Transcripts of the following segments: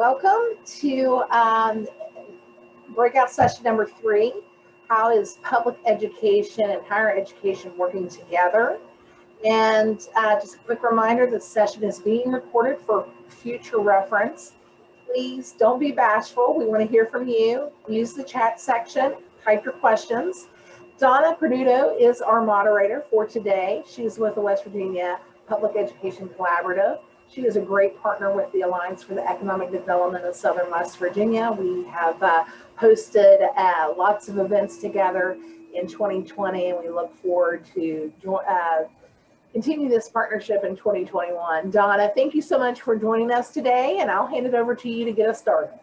Welcome to breakout session number 3. How is public education and higher education working together? And just a quick reminder, this session is being recorded for future reference. Please don't be bashful. We want to hear from you. Use the chat section, type your questions. Donna Peduto is our moderator for today. She's with the West Virginia Public Education Collaborative. She is a great partner with the Alliance for the Economic Development of Southern West Virginia. We have hosted lots of events together in 2020, and we look forward to continue this partnership in 2021. Donna, thank you so much for joining us today, and I'll hand it over to you to get us started.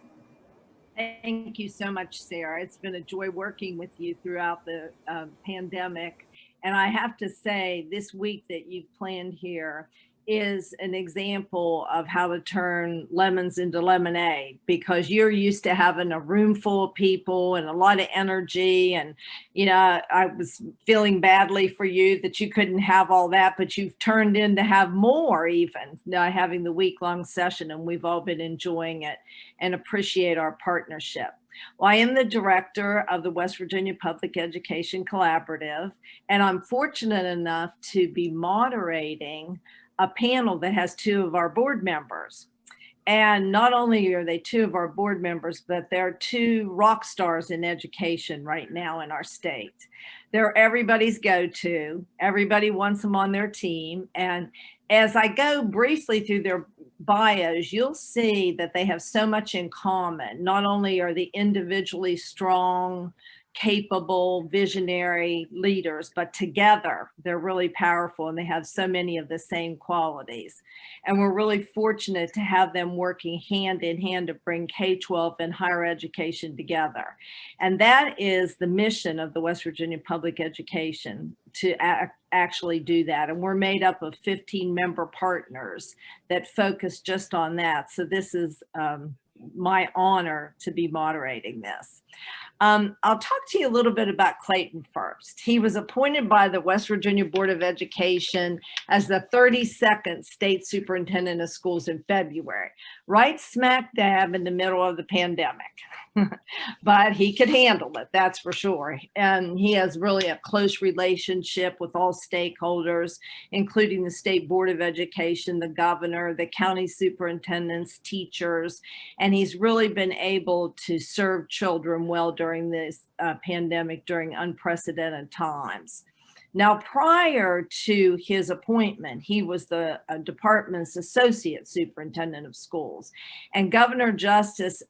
Thank you so much, Sarah. It's been a joy working with you throughout the pandemic. And I have to say, this week that you've planned here is an example of how to turn lemons into lemonade, because you're used to having a room full of people and a lot of energy. And, you know, I was feeling badly for you that you couldn't have all that, but you've turned in to have more, even having the week-long session, and we've all been enjoying it and appreciate our partnership. Well, I am the director of the West Virginia Public Education Collaborative, and I'm fortunate enough to be moderating a panel that has 2 of our board members. And not only are they 2 of our board members, but they're 2 rock stars in education right now in our state. They're everybody's go-to. Everybody wants them on their team. And as I go briefly through their bios, you'll see that they have so much in common. Not only are they individually strong, capable, visionary leaders, but together they're really powerful, and they have so many of the same qualities. And we're really fortunate to have them working hand in hand to bring K-12 and higher education together. And that is the mission of the West Virginia Public Education, to actually do that. And we're made up of 15 member partners that focus just on that. So this is my honor to be moderating this. I'll talk to you a little bit about Clayton first. He was appointed by the West Virginia Board of Education as the 32nd state superintendent of schools in February, right smack dab in the middle of the pandemic. But he could handle it, that's for sure. And he has really a close relationship with all stakeholders, including the State Board of Education, the governor, the county superintendents, teachers, and he's really been able to serve children well during this pandemic, during unprecedented times. Now, prior to his appointment, he was the department's associate superintendent of schools, and Governor Justice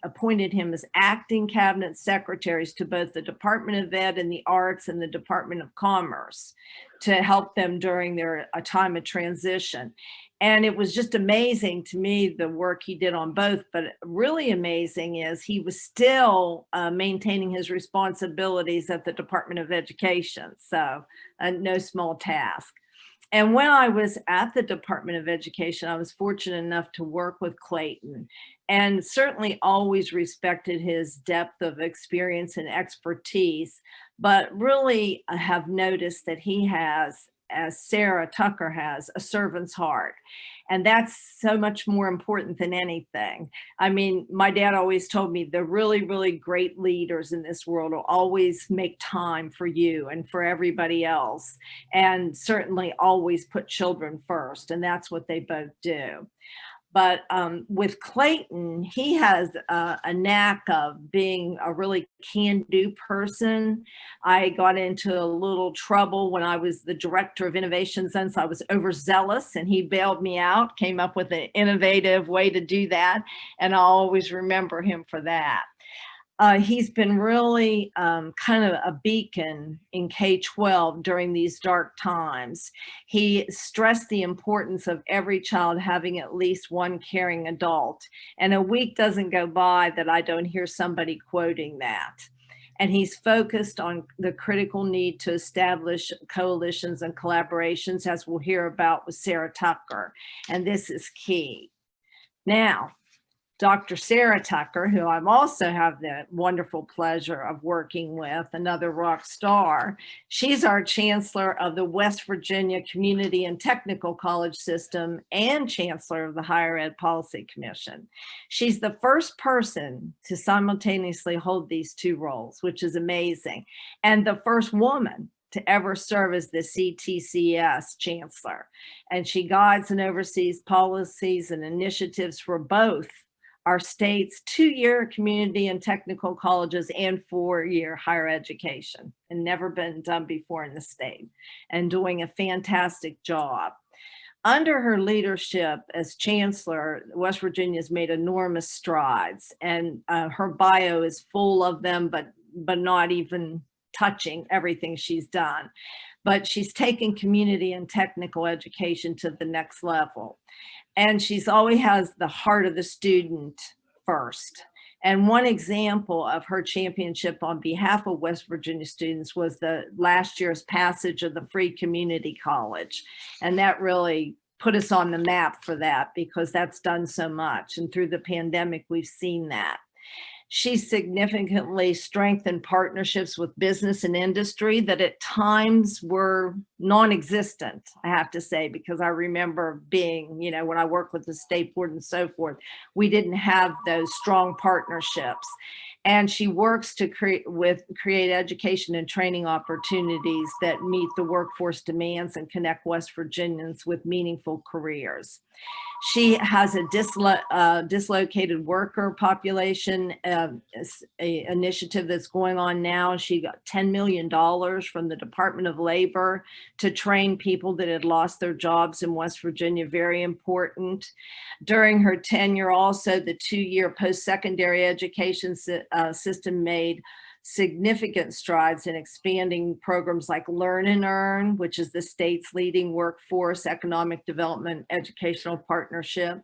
appointed him as acting cabinet secretaries to both the Department of Ed and the Arts and the Department of Commerce to help them during their time of transition. And it was just amazing to me, the work he did on both, but really amazing is he was still maintaining his responsibilities at the Department of Education. So no small task. And when I was at the Department of Education, I was fortunate enough to work with Clayton, and certainly always respected his depth of experience and expertise, but really have noticed that he has, as Sarah Tucker has, a servant's heart. And that's so much more important than anything. I mean, my dad always told me the really, really great leaders in this world will always make time for you and for everybody else, and certainly always put children first. And that's what they both do. But with Clayton, he has a knack of being a really can-do person. I got into a little trouble when I was the director of innovation since I was overzealous, and he bailed me out, came up with an innovative way to do that, and I'll always remember him for that. He's been really kind of a beacon in K-12 during these dark times. He stressed the importance of every child having at least one caring adult. And a week doesn't go by that I don't hear somebody quoting that. And he's focused on the critical need to establish coalitions and collaborations, as we'll hear about with Sarah Tucker. And this is key. Now, Dr. Sarah Tucker, who I'm also have the wonderful pleasure of working with, another rock star. She's our Chancellor of the West Virginia Community and Technical College System and Chancellor of the Higher Ed Policy Commission. She's the first person to simultaneously hold these two roles, which is amazing, and the first woman to ever serve as the CTCS Chancellor. And she guides and oversees policies and initiatives for both our state's 2-year community and technical colleges and 4-year higher education, and never been done before in the state, and doing a fantastic job. Under her leadership as Chancellor, West Virginia has made enormous strides, and her bio is full of them, but not even touching everything she's done. But she's taken community and technical education to the next level. And she's always has the heart of the student first. And one example of her championship on behalf of West Virginia students was the last year's passage of the Free Community College. And that really put us on the map for that, because that's done so much. And through the pandemic, we've seen that. She significantly strengthened partnerships with business and industry that at times were non-existent, I have to say, because I remember being, you know, when I worked with the state board and so forth, we didn't have those strong partnerships. And she works to create education and training opportunities that meet the workforce demands and connect West Virginians with meaningful careers. She has a dislocated worker population initiative that's going on now. She got $10 million from the Department of Labor to train people that had lost their jobs in West Virginia, very important. During her tenure also, the 2-year post-secondary education system made significant strides in expanding programs like Learn and Earn, which is the state's leading workforce economic development educational partnership.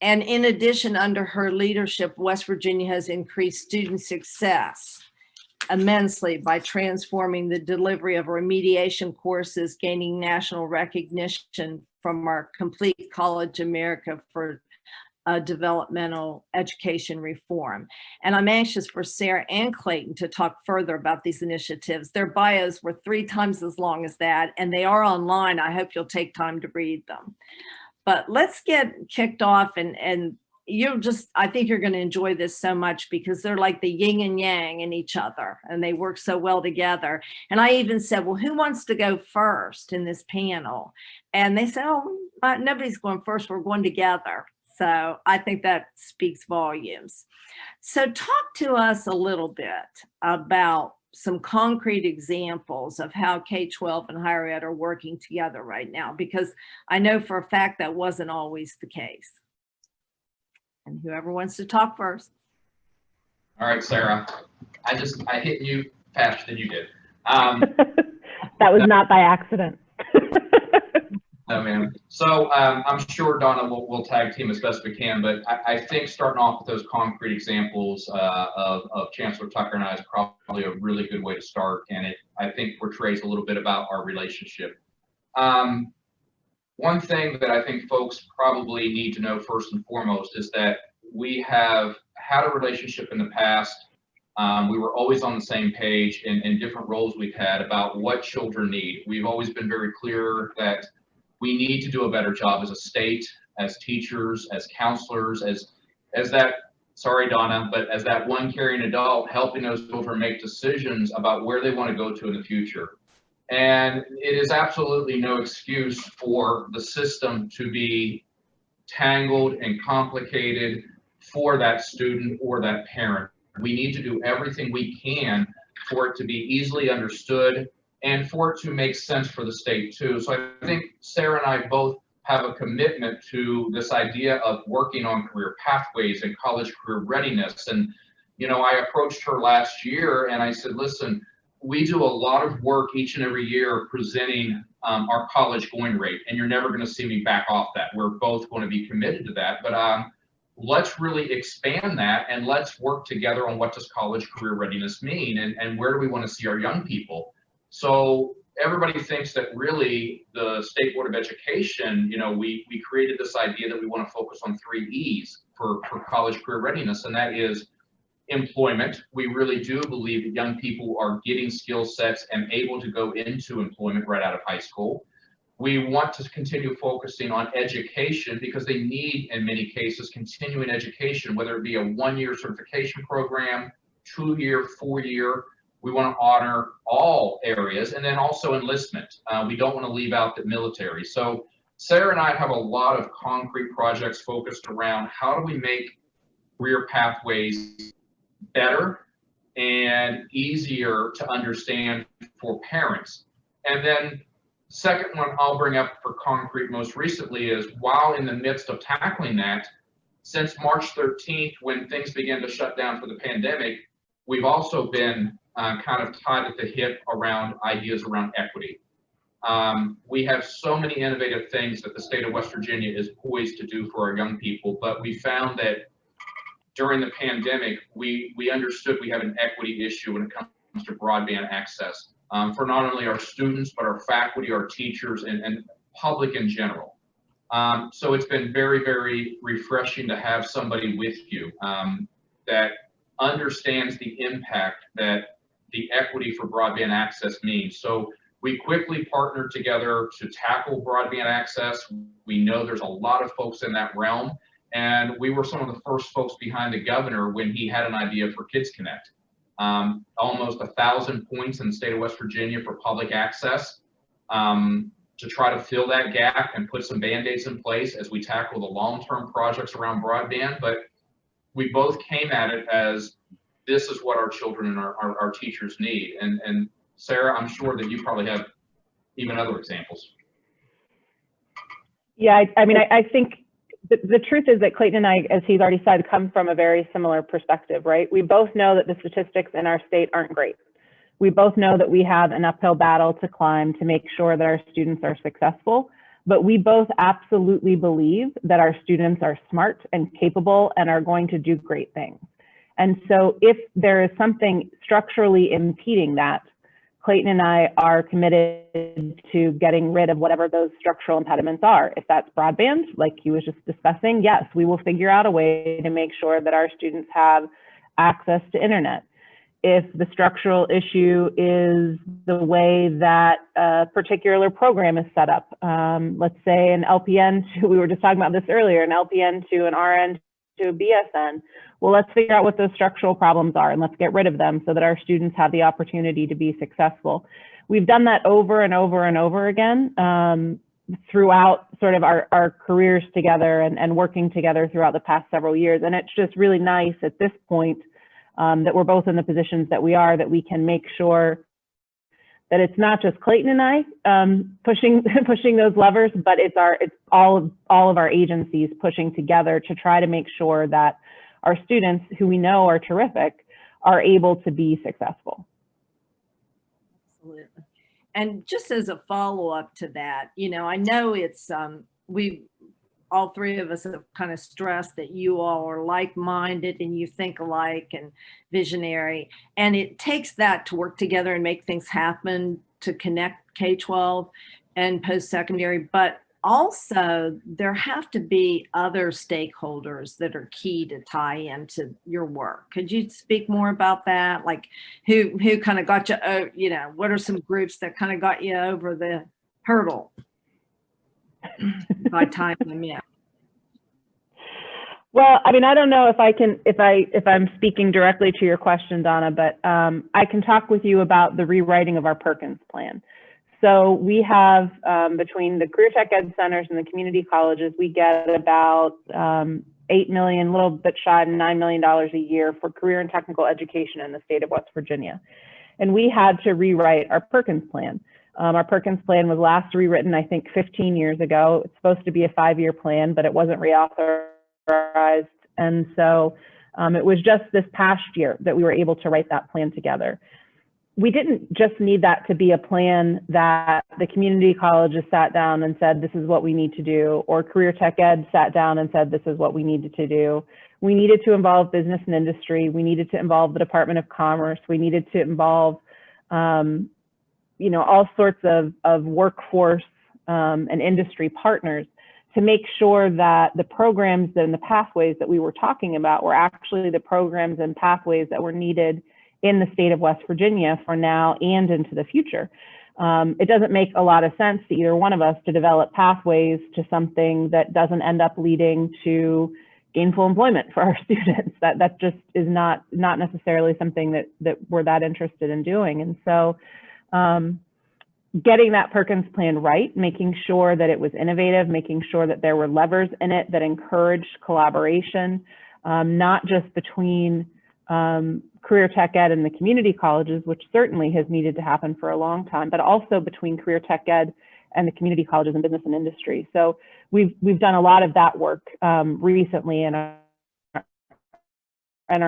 And in addition, under her leadership, West Virginia has increased student success immensely by transforming the delivery of remediation courses, gaining national recognition from our Complete College America for developmental education reform. And I'm anxious for Sarah and Clayton to talk further about these initiatives. Their bios were 3 times as long as that, and they are online. I hope you'll take time to read them. But let's get kicked off, and you'll just, I think you're going to enjoy this so much, because they're like the yin and yang in each other, and they work so well together. And I even said, well, who wants to go first in this panel? And they said, oh, nobody's going first, we're going together. So I think that speaks volumes. So talk to us a little bit about some concrete examples of how K-12 and higher ed are working together right now, because I know for a fact that wasn't always the case. And whoever wants to talk first. All right, Sarah, I hit you faster than you did. That was not by accident. No, ma'am. So I'm sure Donna will tag team as best we can, but I think starting off with those concrete examples of Chancellor Tucker and I is probably a really good way to start, and it, I think, portrays a little bit about our relationship. One thing that I think folks probably need to know first and foremost is that we have had a relationship in the past. We were always on the same page in different roles we've had about what children need. We've always been very clear that we need to do a better job as a state, as teachers, as counselors, as that, sorry, Donna, but as that one caring adult, helping those children make decisions about where they want to go to in the future. And it is absolutely no excuse for the system to be tangled and complicated for that student or that parent. We need to do everything we can for it to be easily understood and for it to make sense for the state too. So I think Sarah and I both have a commitment to this idea of working on career pathways and college career readiness. And, you know, I approached her last year and I said, listen, we do a lot of work each and every year presenting our college going rate, and you're never going to see me back off that. We're both going to be committed to that, but let's really expand that and let's work together on what does college career readiness mean, and where do we want to see our young people. So everybody thinks that really the State Board of Education, you know, we created this idea that we want to focus on 3 E's for college career readiness, and that is employment. We really do believe that young people are getting skill sets and able to go into employment right out of high school. We want to continue focusing on education because they need, in many cases, continuing education, whether it be a 1-year certification program, 2-year, 4-year. We want to honor all areas, and then also enlistment. We don't want to leave out the military. So Sarah and I have a lot of concrete projects focused around how do we make career pathways better and easier to understand for parents. And then second one I'll bring up for concrete most recently is, while in the midst of tackling that, since March 13th, when things began to shut down for the pandemic, we've also been kind of tied at the hip around ideas around equity. We have so many innovative things that the state of West Virginia is poised to do for our young people, but we found that during the pandemic, we understood we have an equity issue when it comes to broadband access for not only our students, but our faculty, our teachers, and public in general. So it's been very, very refreshing to have somebody with you that understands the impact that the equity for broadband access means. So we quickly partnered together to tackle broadband access. We know there's a lot of folks in that realm, and we were some of the first folks behind the governor when he had an idea for Kids Connect. Almost 1,000 points in the state of West Virginia for public access to try to fill that gap and put some Band-Aids in place as we tackle the long-term projects around broadband. But we both came at it as, this is what our children and our teachers need. And Sarah, I'm sure that you probably have even other examples. Yeah, I mean, I think the truth is that Clayton and I, as he's already said, come from a very similar perspective, right? We both know that the statistics in our state aren't great. We both know that we have an uphill battle to climb to make sure that our students are successful, but we both absolutely believe that our students are smart and capable and are going to do great things. And so if there is something structurally impeding that, Clayton and I are committed to getting rid of whatever those structural impediments are. If that's broadband, like he was just discussing, yes, we will figure out a way to make sure that our students have access to internet. If the structural issue is the way that a particular program is set up, let's say an LPN to, we were just talking about this earlier, an LPN to an RN to a BSN, well, let's figure out what those structural problems are and let's get rid of them so that our students have the opportunity to be successful. We've done that over and over and over again throughout sort of our careers together and working together throughout the past several years. And it's just really nice at this point that we're both in the positions that we are, that we can make sure that it's not just Clayton and I pushing those levers, but it's all of our agencies pushing together to try to make sure that our students, who we know are terrific, are able to be successful. Absolutely. And just as a follow-up to that, you know, I know it's all three of us have kind of stressed that you all are like-minded and you think alike and visionary. And it takes that to work together and make things happen to connect K-12 and post-secondary. But also there have to be other stakeholders that are key to tie into your work. Could you speak more about that? Like who kind of got you, you know, what are some groups that kind of got you over the hurdle? By time I'm in. Well, I mean, I don't know if I'm speaking directly to your question, Donna, but I can talk with you about the rewriting of our Perkins plan. So we have between the Career Tech Ed centers and the community colleges, we get about $8 million, a little bit shy of $9 million a year for career and technical education in the state of West Virginia. And we had to rewrite our Perkins plan. Our Perkins plan was last rewritten, I think, 15 years ago. It's supposed to be a 5-year plan, but it wasn't reauthorized. And so it was just this past year that we were able to write that plan together. We didn't just need that to be a plan that the community colleges sat down and said, this is what we need to do, or Career Tech Ed sat down and said, this is what we needed to do. We needed to involve business and industry. We needed to involve the Department of Commerce. We needed to involve all sorts of workforce and industry partners to make sure that the programs and the pathways that we were talking about were actually the programs and pathways that were needed in the state of West Virginia for now and into the future. It doesn't make a lot of sense to either one of us to develop pathways to something that doesn't end up leading to gainful employment for our students. That just is not necessarily something that we're that interested in doing. And so getting that Perkins plan right, making sure that it was innovative, making sure that there were levers in it that encouraged collaboration, not just between career tech ed and the community colleges, which certainly has needed to happen for a long time, but also between career tech ed and the community colleges and business and industry. So we've done a lot of that work recently and are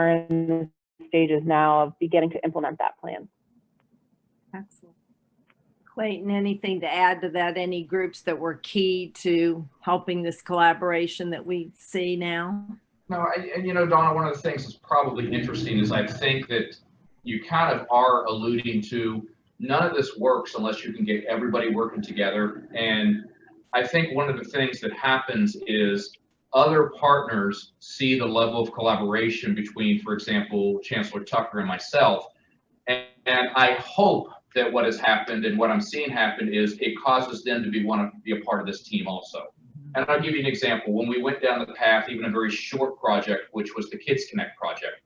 in the stages now of beginning to implement that plan. Excellent. Clayton, anything to add to that? Any groups that were key to helping this collaboration that we see now? No, and Donna, one of the things that's probably interesting is I think that you kind of are alluding to none of this works unless you can get everybody working together. And I think one of the things that happens is other partners see the level of collaboration between, for example, Chancellor Tucker and myself. And I hope that what has happened and what I'm seeing happen is it causes them to want to be a part of this team also. And I'll give you an example. When we went down the path, even a very short project, which was the Kids Connect project,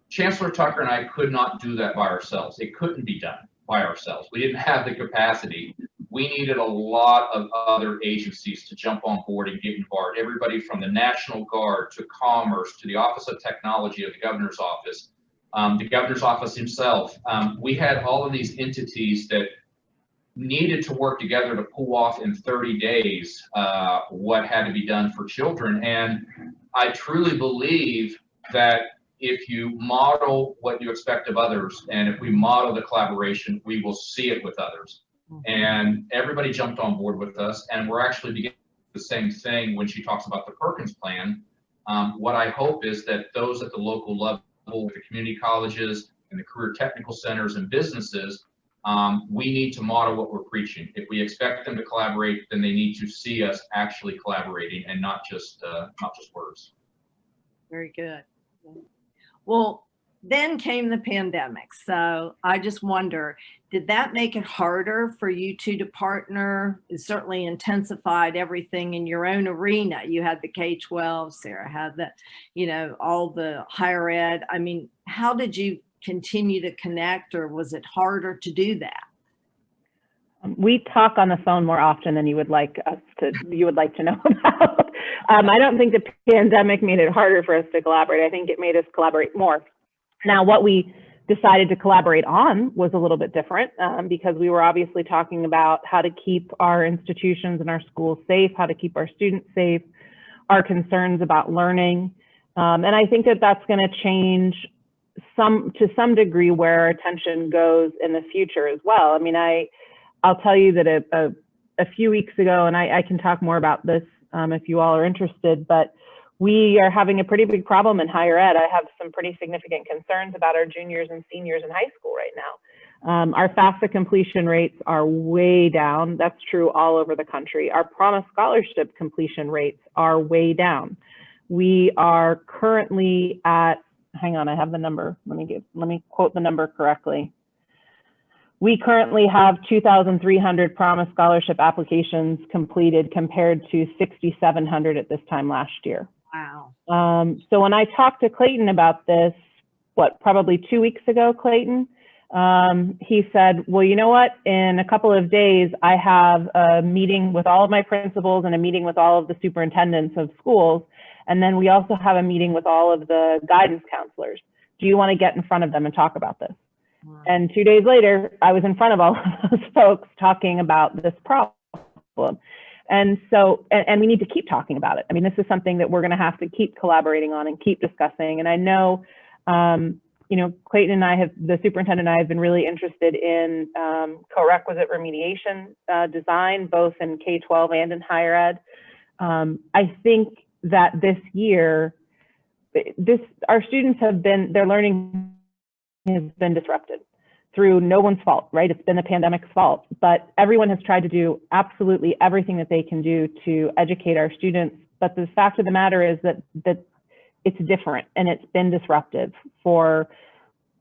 Chancellor Tucker and I could not do that by ourselves. It couldn't be done by ourselves. We didn't have the capacity. We needed a lot of other agencies to jump on board and get involved. Everybody from the National Guard to Commerce to the Office of Technology of the Governor's Office, the Governor's Office himself. We had all of these entities that needed to work together to pull off in 30 days what had to be done for children. And I truly believe that if you model what you expect of others, and if we model the collaboration, we will see it with others. And everybody jumped on board with us, and we're actually beginning the same thing when she talks about the Perkins plan. What I hope is that those at the local level, with the community colleges and the career technical centers and businesses, we need to model what we're preaching. If we expect them to collaborate, then they need to see us actually collaborating and not just words. Very good. Well, then came the pandemic. So I just wonder, did that make it harder for you two to partner? It certainly intensified everything in your own arena. You had the K-12, Sarah had the, all the higher ed. I mean, how did you continue to connect, or was it harder to do that? We talk on the phone more often than you would like to know about. I don't think the pandemic made it harder for us to collaborate. I think it made us collaborate more. Now, what we decided to collaborate on was a little bit different because we were obviously talking about how to keep our institutions and our schools safe, how to keep our students safe, our concerns about learning. And I think that that's going to change to some degree where our attention goes in the future as well. I mean, I'll tell you that a few weeks ago, and I can talk more about this if you all are interested, but we are having a pretty big problem in higher ed. I have some pretty significant concerns about our juniors and seniors in high school right now. Our FAFSA completion rates are way down. That's true all over the country. Our Promise Scholarship completion rates are way down. We are currently at, hang on, I have the number. Let me quote the number correctly. We currently have 2,300 Promise Scholarship applications completed compared to 6,700 at this time last year. Wow. So when I talked to Clayton about this, probably 2 weeks ago, Clayton, he said, well, you know what, in a couple of days, I have a meeting with all of my principals and a meeting with all of the superintendents of schools. And then we also have a meeting with all of the guidance counselors. Do you want to get in front of them and talk about this? Wow. And 2 days later, I was in front of all of those folks talking about this problem. And so, and we need to keep talking about it. I mean, this is something that we're going to have to keep collaborating on and keep discussing. And I know, Clayton and I the superintendent and I have been really interested in co-requisite remediation design, both in K-12 and in higher ed. I think that this year, our students their learning has been disrupted. through no one's fault, right? It's been the pandemic's fault, but everyone has tried to do absolutely everything that they can do to educate our students. But the fact of the matter is that it's different, and it's been disruptive for,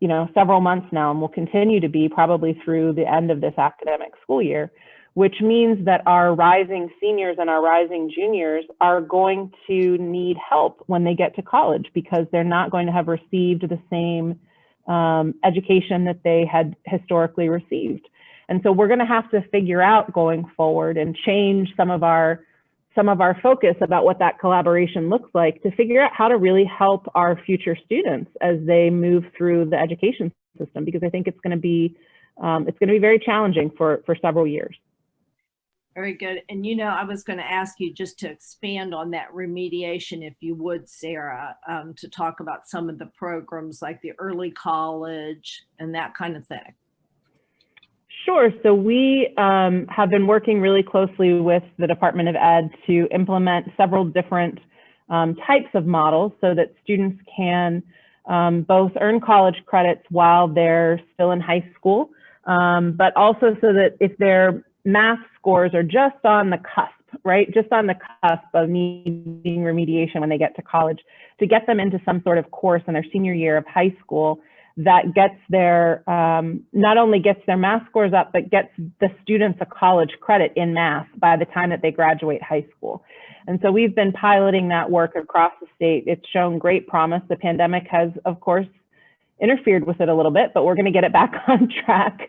you know, several months now, and will continue to be probably through the end of this academic school year, which means that our rising seniors and our rising juniors are going to need help when they get to college, because they're not going to have received the same education that they had historically received. And so we're going to have to figure out going forward and change some of our focus about what that collaboration looks like, to figure out how to really help our future students as they move through the education system, because I think it's going to be very challenging for several years. Very good. And, you know, I was going to ask you just to expand on that remediation, if you would, Sarah, to talk about some of the programs like the early college and that kind of thing. Sure. So we have been working really closely with the Department of Ed to implement several different types of models so that students can both earn college credits while they're still in high school, but also so that if their math scores are just on the cusp, right? Just on the cusp of needing remediation when they get to college, to get them into some sort of course in their senior year of high school that gets their, not only gets their math scores up, but gets the students a college credit in math by the time that they graduate high school. And so we've been piloting that work across the state. It's shown great promise. The pandemic has, of course, interfered with it a little bit, but we're going to get it back on track.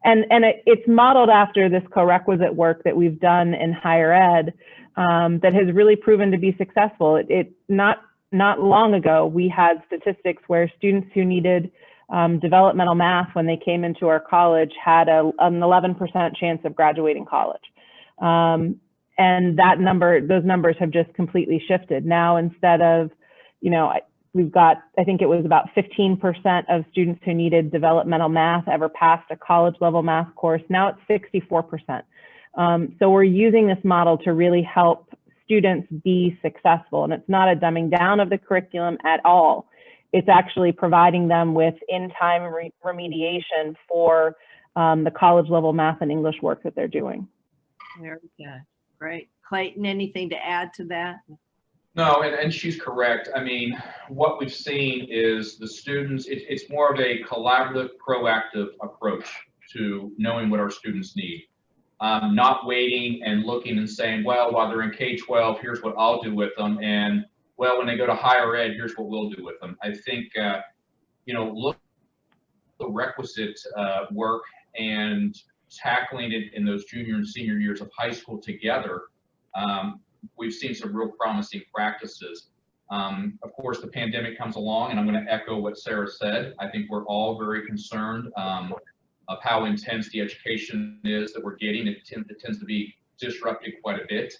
It's modeled after this co-requisite work that we've done in higher ed that has really proven to be successful. Not long ago, we had statistics where students who needed developmental math when they came into our college had an 11% chance of graduating college. And those numbers have just completely shifted. Now, instead of, you know, we've got, I think it was about 15% of students who needed developmental math ever passed a college level math course. Now it's 64%. So we're using this model to really help students be successful. And it's not a dumbing down of the curriculum at all. It's actually providing them with in-time remediation for the college level math and English work that they're doing. Very good. Great. Clayton, anything to add to that? No, and she's correct. I mean, what we've seen is the students, it's more of a collaborative, proactive approach to knowing what our students need. Not waiting and looking and saying, well, while they're in K-12, here's what I'll do with them. And well, when they go to higher ed, here's what we'll do with them. I think, you know, look at the requisite work and tackling it in those junior and senior years of high school together. We've seen some real promising practices. Of course, the pandemic comes along, and I'm going to echo what Sarah said. I think we're all very concerned of how intense the education is that we're getting. It tends to be disrupted quite a bit.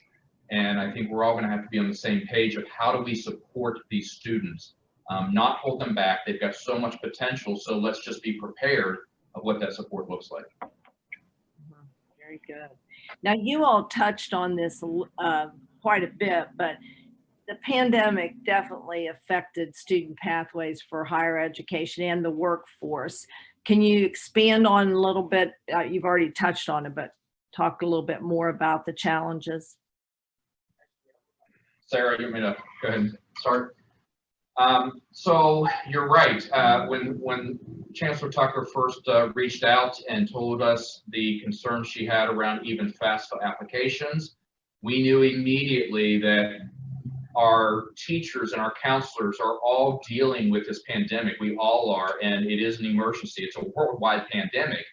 And I think we're all going to have to be on the same page of how do we support these students, not hold them back. They've got so much potential. So let's just be prepared of what that support looks like. Very good. Now, you all touched on this quite a bit, but the pandemic definitely affected student pathways for higher education and the workforce. Can you expand on a little bit? You've already touched on it, but talk a little bit more about the challenges. Sarah, you want me to go ahead and start? So you're right. When Chancellor Tucker first reached out and told us the concerns she had around even FAFSA applications, we knew immediately that our teachers and our counselors are all dealing with this pandemic. We all are, and it is an emergency. It's a worldwide pandemic.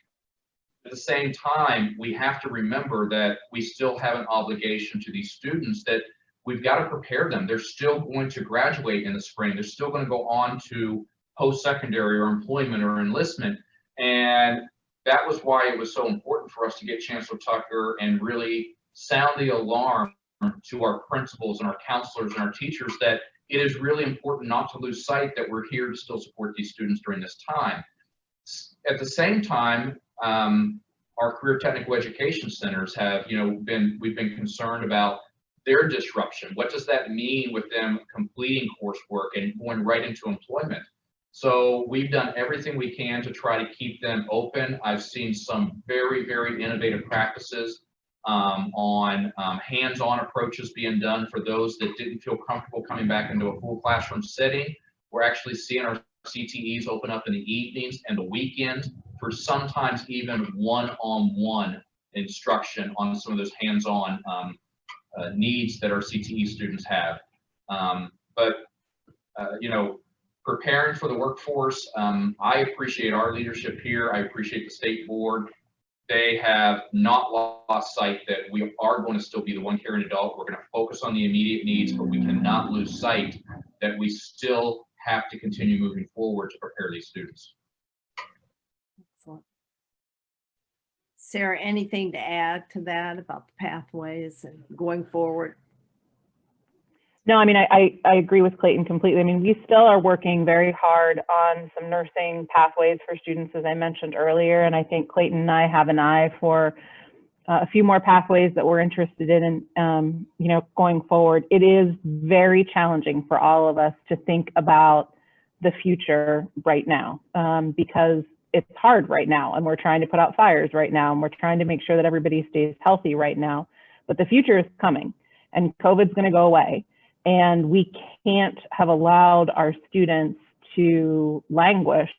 At the same time, we have to remember that we still have an obligation to these students that we've got to prepare them. They're still going to graduate in the spring. They're still going to go on to post-secondary or employment or enlistment. And that was why it was so important for us to get Chancellor Tucker and really sound the alarm to our principals and our counselors and our teachers that it is really important not to lose sight that we're here to still support these students during this time. At the same time, our career technical education centers have, we've been concerned about their disruption. What does that mean with them completing coursework and going right into employment? So we've done everything we can to try to keep them open. I've seen some very, very innovative practices on hands-on approaches being done for those that didn't feel comfortable coming back into a full classroom setting. We're actually seeing our CTEs open up in the evenings and the weekends for sometimes even one-on-one instruction on some of those hands-on needs that our CTE students have. You know, preparing for the workforce, I appreciate our leadership here. I appreciate the state board. They have not lost sight that we are going to still be the one caring adult. We're going to focus on the immediate needs, but we cannot lose sight that we still have to continue moving forward to prepare these students. Excellent. Sarah, anything to add to that about the pathways and going forward? No, I mean, I agree with Clayton completely. I mean, we still are working very hard on some nursing pathways for students, as I mentioned earlier. And I think Clayton and I have an eye for a few more pathways that we're interested in, you know, going forward. It is very challenging for all of us to think about the future right now, because it's hard right now, and we're trying to put out fires right now, and we're trying to make sure that everybody stays healthy right now. But the future is coming, and COVID's going to go away. And we can't have allowed our students to languish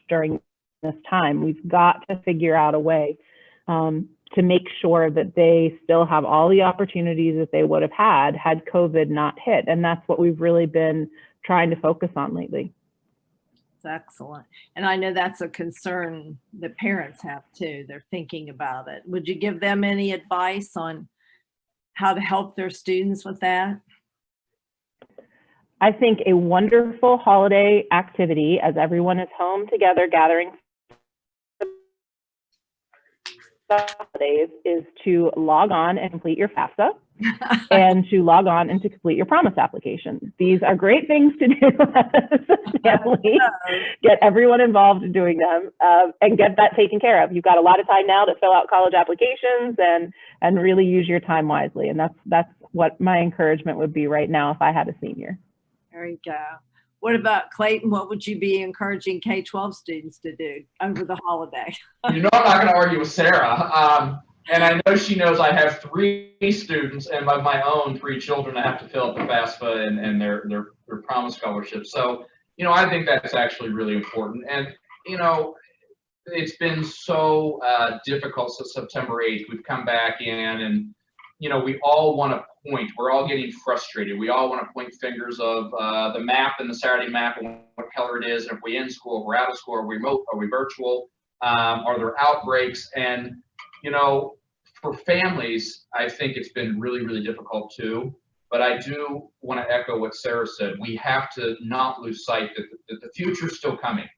during this time. We've got to figure out a way to make sure that they still have all the opportunities that they would have had COVID not hit. And that's what we've really been trying to focus on lately. That's excellent. And I know that's a concern that parents have too. They're thinking about it. Would you give them any advice on how to help their students with that? I think a wonderful holiday activity, as everyone is home together gathering holidays, is to log on and complete your FAFSA and to log on and to complete your promise application. These are great things to do as a family. Get everyone involved in doing them and get that taken care of. You've got a lot of time now to fill out college applications and really use your time wisely. And that's what my encouragement would be right now if I had a senior. There you go. What about Clayton? What would you be encouraging K-12 students to do over the holiday? You know, I'm not going to argue with Sarah. And I know she knows I have 3 students and my own 3 children that have to fill out the FAFSA and their promise scholarship. So, you know, I think that's actually really important. And, you know, it's been so difficult since September 8th. We've come back in and, you know, we all want to point. We're all getting frustrated. We all want to point fingers of the map and the Saturday map and what color it is. And if we're in school, if we're out of school, are we remote, are we virtual? Are there outbreaks? And, you know, for families, I think it's been really, really difficult too. But I do want to echo what Sarah said. We have to not lose sight that the future is still coming.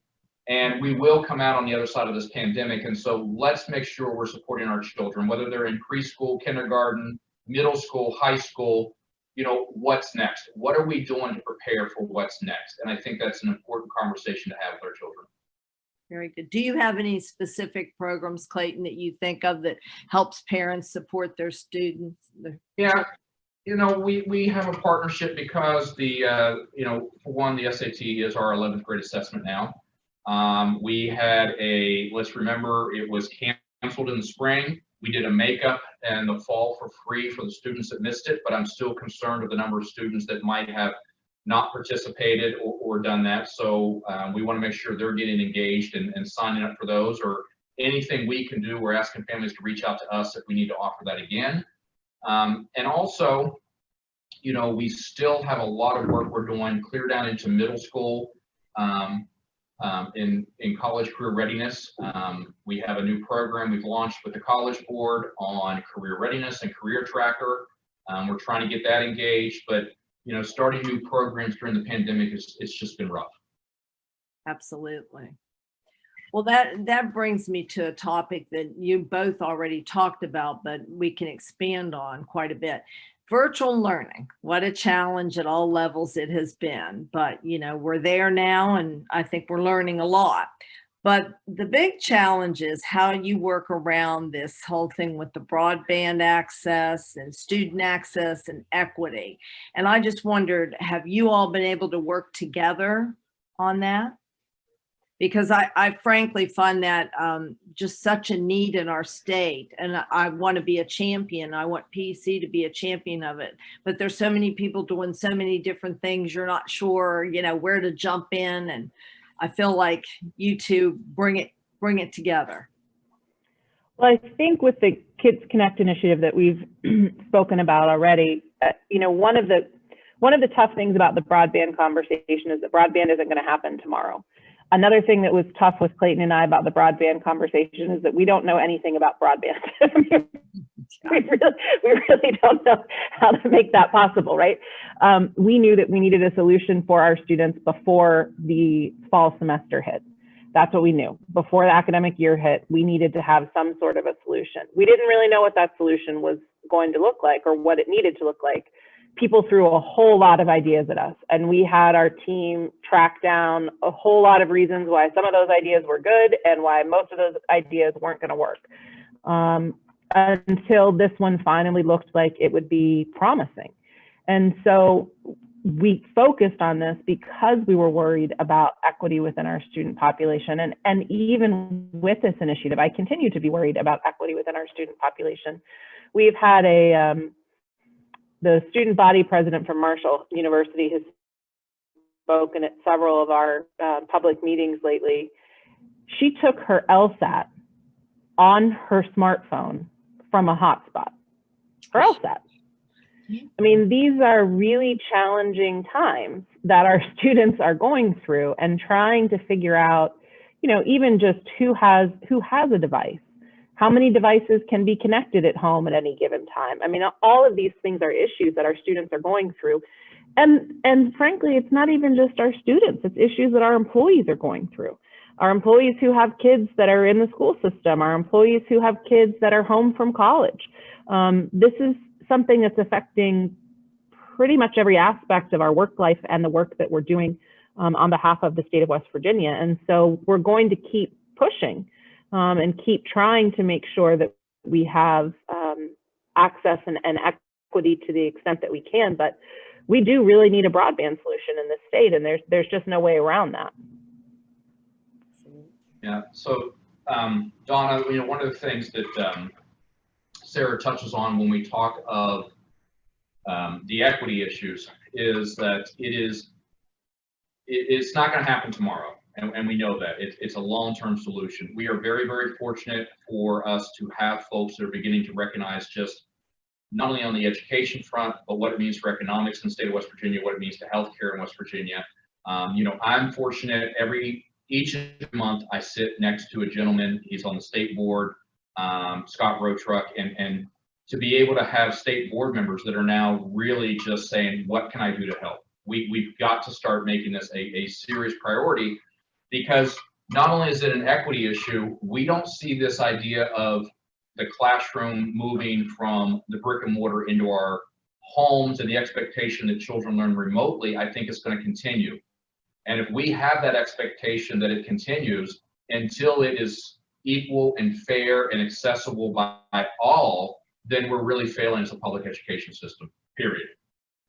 And we will come out on the other side of this pandemic. And so let's make sure we're supporting our children, whether they're in preschool, kindergarten, middle school, high school. You know, what's next? What are we doing to prepare for what's next? And I think that's an important conversation to have with our children. Very good. Do you have any specific programs, Clayton, that you think of that helps parents support their students? Yeah, you know, we have a partnership because the, you know, for one, the SAT is our 11th grade assessment now. We had let's remember, it was canceled in the spring. We did a makeup in the fall for free for the students that missed it, but I'm still concerned with the number of students that might have not participated or done that. So we want to make sure they're getting engaged and signing up for those, or anything we can do. We're asking families to reach out to us if we need to offer that again. And also, you know, we still have a lot of work we're doing clear down into middle school. In college career readiness. We have a new program we've launched with the College Board on career readiness and career tracker. We're trying to get that engaged, but you know, starting new programs during the pandemic it's just been rough. Absolutely. Well, that brings me to a topic that you both already talked about, but we can expand on quite a bit. Virtual learning, what a challenge at all levels it has been, but you know, we're there now and I think we're learning a lot. But the big challenge is how you work around this whole thing with the broadband access and student access and equity. And I just wondered, have you all been able to work together on that? because I frankly find that just such a need in our state, and I want to be a champion. I want PC to be a champion of it, but there's so many people doing so many different things. You're not sure, you know, where to jump in, and I feel like you two bring it together. Well, I think with the Kids Connect initiative that we've spoken about already, you know, one of the tough things about the broadband conversation is that broadband isn't going to happen tomorrow. Another thing that was tough with Clayton and I about the broadband conversation is that we don't know anything about broadband. we really don't know how to make that possible, right? We knew that we needed a solution for our students before the fall semester hit. That's what we knew. Before the academic year hit, we needed to have some sort of a solution. We didn't really know what that solution was going to look like or what it needed to look like. People threw a whole lot of ideas at us, and we had our team track down a whole lot of reasons why some of those ideas were good and why most of those ideas weren't going to work, until this one finally looked like it would be promising. And so we focused on this because we were worried about equity within our student population. And even with this initiative, I continue to be worried about equity within our student population. We've had the student body president from Marshall University has spoken at several of our public meetings lately. She took her LSAT on her smartphone from a hotspot. Her LSAT. I mean, these are really challenging times that our students are going through, and trying to figure out, you know, even just who has a device, how many devices can be connected at home at any given time. I mean, all of these things are issues that our students are going through. And frankly, it's not even just our students, it's issues that our employees are going through. Our employees who have kids that are in the school system, our employees who have kids that are home from college. This is something that's affecting pretty much every aspect of our work life and the work that we're doing on behalf of the state of West Virginia. And so we're going to keep pushing and keep trying to make sure that we have access and equity to the extent that we can. But we do really need a broadband solution in this state, and there's just no way around that. Yeah. So, Donna, you know, one of the things that Sarah touches on when we talk of the equity issues is that it's not going to happen tomorrow, and we know that it's a long-term solution. We are very, very fortunate for us to have folks that are beginning to recognize just not only on the education front, but what it means for economics in the state of West Virginia, what it means to healthcare in West Virginia. You know, I'm fortunate each month I sit next to a gentleman. He's on the state board, Scott Rotruck, and to be able to have state board members that are now really just saying, what can I do to help? We've got to start making this a serious priority, because not only is it an equity issue, we don't see this idea of the classroom moving from the brick and mortar into our homes and the expectation that children learn remotely. I think it's going to continue. And if we have that expectation that it continues until it is equal and fair and accessible by all, then we're really failing as a public education system, period.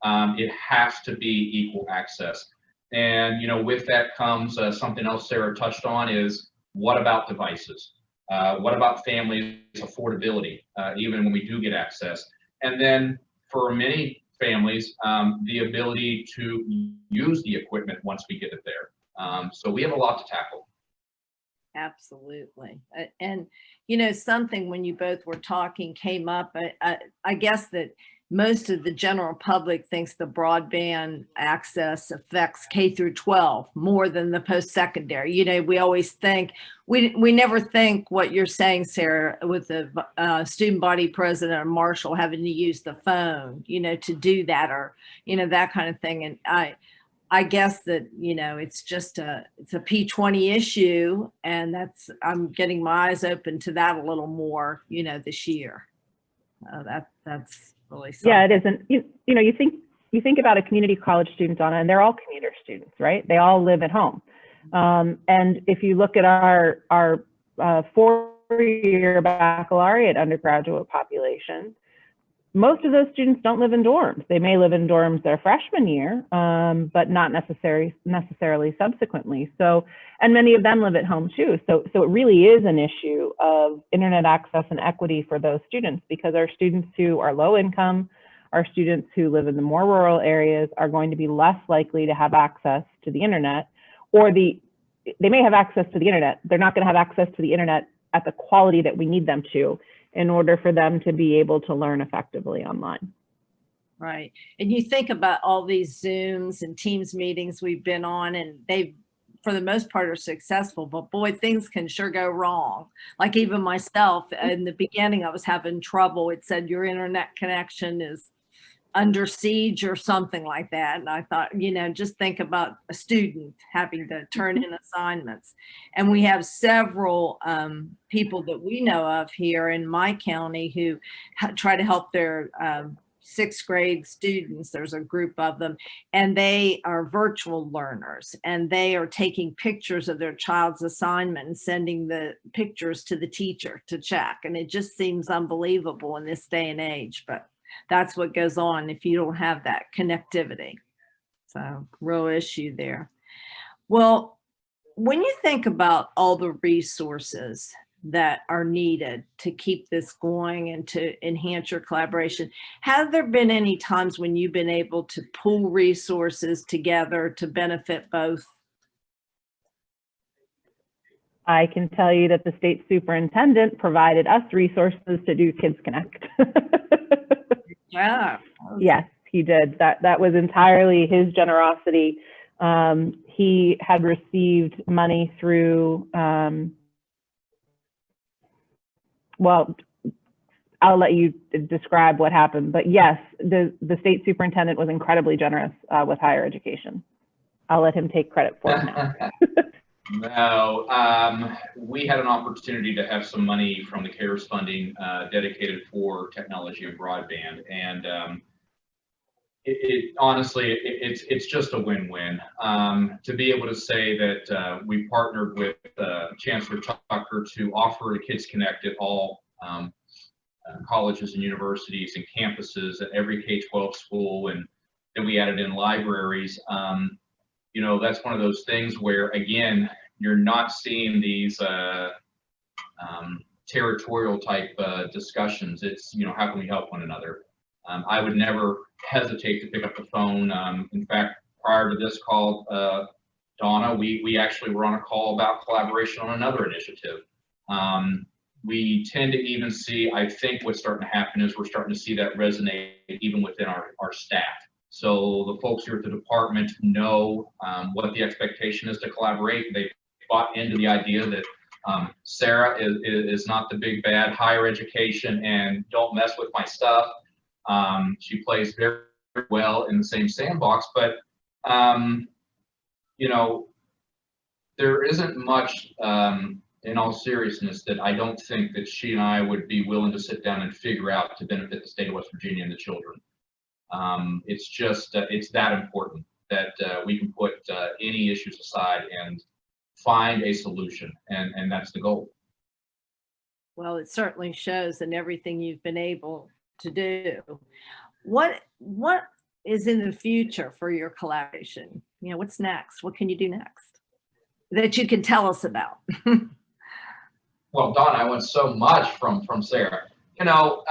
It has to be equal access. And, you know, with that comes something else Sarah touched on is, what about devices? What about families' affordability, even when we do get access? And then for many families, the ability to use the equipment once we get it there. So we have a lot to tackle. Absolutely. And, you know, something when you both were talking came up, I guess that most of the general public thinks the broadband access affects K through 12 more than the post-secondary. You know, we always think, we never think what you're saying, Sarah, with the student body president or Marshall having to use the phone, you know, to do that, or, you know, that kind of thing. And I guess that, you know, it's just it's a P20 issue, and I'm getting my eyes open to that a little more, you know, this year. That's really something. Yeah, it isn't. You know, you think about a community college student, Donna, and they're all commuter students, right? They all live at home. And if you look at our 4-year baccalaureate undergraduate population, most of those students don't live in dorms. They may live in dorms their freshman year, but not necessarily subsequently. So, and many of them live at home too. So it really is an issue of internet access and equity for those students, because our students who are low income, our students who live in the more rural areas are going to be less likely to have access to the internet, or they may have access to the internet. They're not going to have access to the internet at the quality that we need them to in order for them to be able to learn effectively online. Right. And you think about all these Zooms and Teams meetings we've been on, and they, for the most part, are successful, but boy, things can sure go wrong. Like even myself, in the beginning, I was having trouble. It said your internet connection is under siege or something like that. And I thought, you know, just think about a student having to turn in assignments. And we have several people that we know of here in my county who try to help their 6th grade students. There's a group of them, and they are virtual learners, and they are taking pictures of their child's assignment and sending the pictures to the teacher to check. And it just seems unbelievable in this day and age, but that's what goes on if you don't have that connectivity. So real issue there. Well, when you think about all the resources that are needed to keep this going and to enhance your collaboration, have there been any times when you've been able to pool resources together to benefit both? I can tell you that the state superintendent provided us resources to do Kids Connect. Yeah. Yes, he did. That was entirely his generosity. He had received money through, well, I'll let you describe what happened, but yes, the state superintendent was incredibly generous with higher education. I'll let him take credit for it now. No, we had an opportunity to have some money from the CARES funding dedicated for technology and broadband, and honestly, it's just a win-win. To be able to say that we partnered with Chancellor Tucker to offer Kids Connect at all colleges and universities and campuses at every K-12 school, and then we added in libraries. You know, that's one of those things where, again, you're not seeing these territorial type discussions. It's, you know, how can we help one another? I would never hesitate to pick up the phone. In fact, prior to this call, Donna, we actually were on a call about collaboration on another initiative. We tend to even see, I think what's starting to happen is we're starting to see that resonate even within our staff. So the folks here at the department know what the expectation is to collaborate. They've bought into the idea that Sarah is not the big bad higher education and don't mess with my stuff. She plays very, very well in the same sandbox, but you know, there isn't much in all seriousness that I don't think that she and I would be willing to sit down and figure out to benefit the state of West Virginia and the children. It's just, it's that important that we can put any issues aside and find a solution, and that's the goal. Well, it certainly shows in everything you've been able to do. What is in the future for your collaboration? You know, what's next? What can you do next that you can tell us about? Well, Donna, I want so much from Sarah. You know,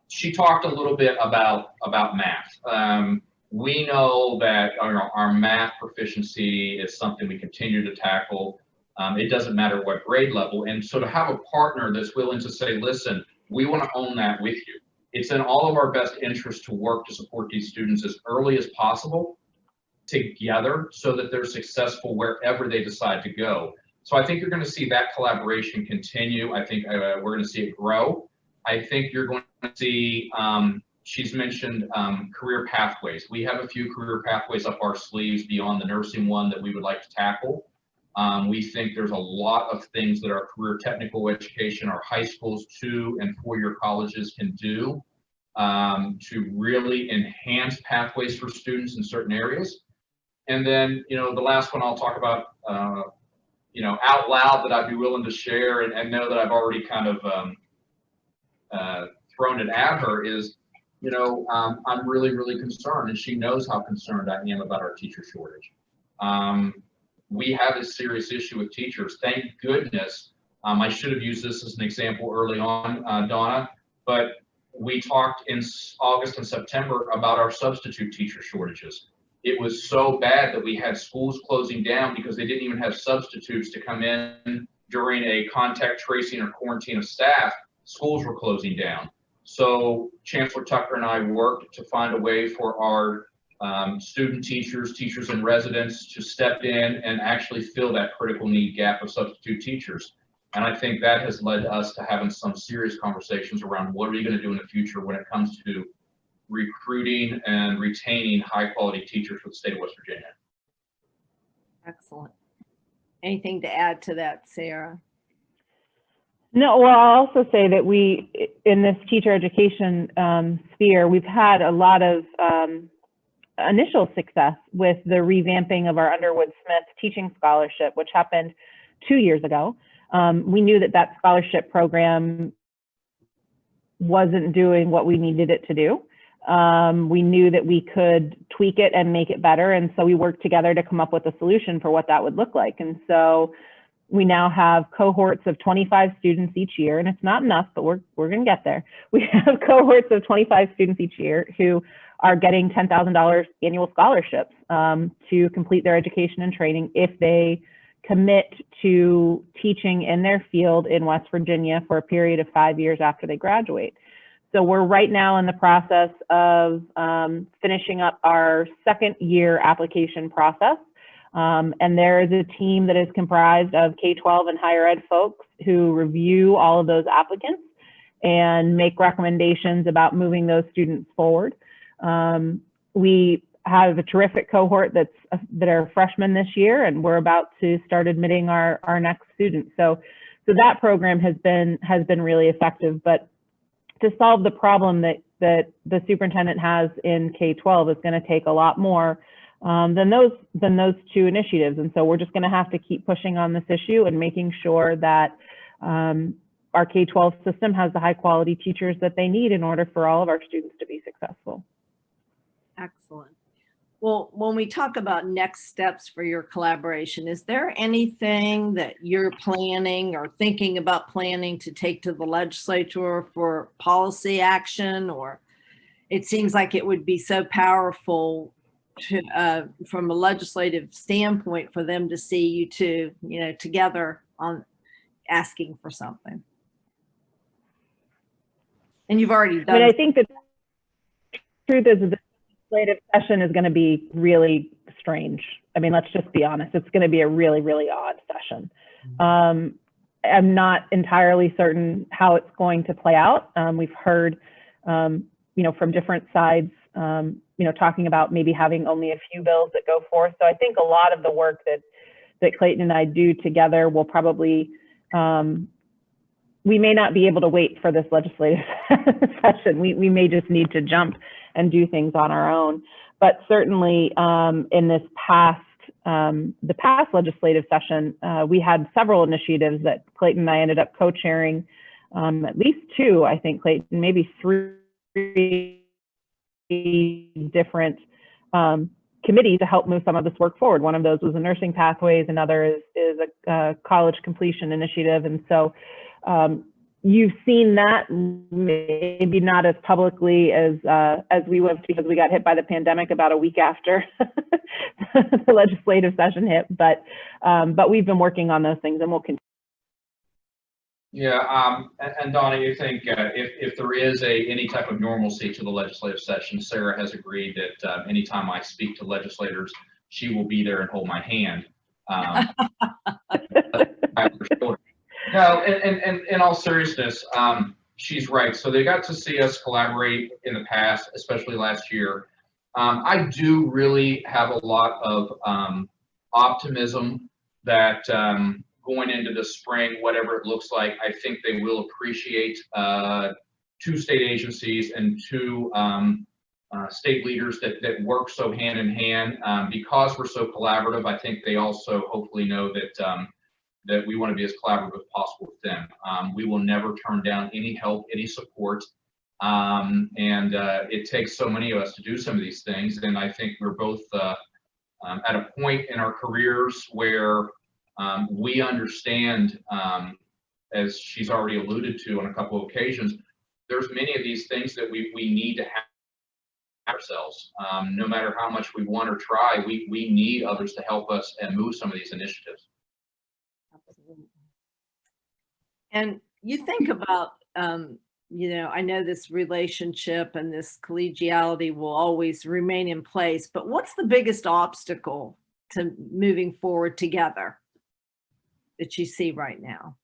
she talked a little bit about math. We know that our math proficiency is something we continue to tackle. It doesn't matter what grade level. And so to have a partner that's willing to say, listen, we want to own that with you. It's in all of our best interest to work to support these students as early as possible together so that they're successful wherever they decide to go. So I think you're going to see that collaboration continue. I think we're going to see it grow. I think you're going to see, she's mentioned career pathways. We have a few career pathways up our sleeves beyond the nursing one that we would like to tackle. We think there's a lot of things that our career technical education, our high schools, 2- and 4-year colleges can do to really enhance pathways for students in certain areas. And then, you know, the last one I'll talk about, you know, out loud that I'd be willing to share and know that I've already kind of thrown it at her is I'm really, really concerned, and she knows how concerned I am about our teacher shortage. We have a serious issue with teachers. Thank goodness. I should have used this as an example early on, Donna, but we talked in August and September about our substitute teacher shortages. It was so bad that we had schools closing down because they didn't even have substitutes to come in during a contact tracing or quarantine of staff. Schools were closing down. So Chancellor Tucker and I worked to find a way for our student teachers, teachers in residence to step in and actually fill that critical need gap of substitute teachers. And I think that has led us to having some serious conversations around what are we going to do in the future when it comes to recruiting and retaining high quality teachers for the state of West Virginia. Excellent. Anything to add to that, Sarah? No, well, I'll also say that we, in this teacher education sphere, we've had a lot of initial success with the revamping of our Underwood-Smith teaching scholarship, which happened 2 years ago. We knew that that scholarship program wasn't doing what we needed it to do. We knew that we could tweak it and make it better. And so we worked together to come up with a solution for what that would look like. And so we now have cohorts of 25 students each year, and it's not enough, but we're going to get there. We have cohorts of 25 students each year who are getting $10,000 annual scholarships to complete their education and training if they commit to teaching in their field in West Virginia for a period of 5 years after they graduate. So we're right now in the process of finishing up our second year application process. And there is a team that is comprised of K-12 and higher ed folks who review all of those applicants and make recommendations about moving those students forward. We have a terrific cohort that are freshmen this year, and we're about to start admitting our next students. So that program has been really effective. But to solve the problem that the superintendent has in K-12 is going to take a lot more than those two initiatives. And so we're just going to have to keep pushing on this issue and making sure that our K-12 system has the high quality teachers that they need in order for all of our students to be successful. Excellent. Well, when we talk about next steps for your collaboration, is there anything that you're planning or thinking about planning to take to the legislature for policy action? Or it seems like it would be so powerful to, from a legislative standpoint for them to see you two, together on asking for something. And you've already done. I mean, I think that the truth is the legislative session is going to be really strange. I mean, let's just be honest. It's going to be a really, really odd session. I'm not entirely certain how it's going to play out. We've heard, from different sides, talking about maybe having only a few bills that go forth. So I think a lot of the work that Clayton and I do together will probably, we may not be able to wait for this legislative session. We may just need to jump and do things on our own. But certainly in this the past legislative session, we had several initiatives that Clayton and I ended up co-chairing, at least two, I think, Clayton, maybe three different committees to help move some of this work forward. One of those was the nursing pathways, another is a college completion initiative. And so you've seen that, maybe not as publicly as we would, because we got hit by the pandemic about a week after the legislative session hit. But we've been working on those things, and we'll continue. Yeah, and Donna, you think if there is any type of normalcy to the legislative session, Sarah has agreed that anytime I speak to legislators, she will be there and hold my hand. No, and in all seriousness, she's right. So they got to see us collaborate in the past, especially last year. I do really have a lot of optimism that going into the spring, whatever it looks like, I think they will appreciate two state agencies and two state leaders that work so hand in hand. Because we're so collaborative, I think they also hopefully know that we want to be as collaborative as possible with them. We will never turn down any help, any support. It takes so many of us to do some of these things. And I think we're both at a point in our careers where we understand, as she's already alluded to on a couple of occasions, there's many of these things that we need to have ourselves. No matter how much we want or try, we need others to help us and move some of these initiatives. Absolutely. And you think about, you know, I know this relationship and this collegiality will always remain in place, but what's the biggest obstacle to moving forward together that you see right now?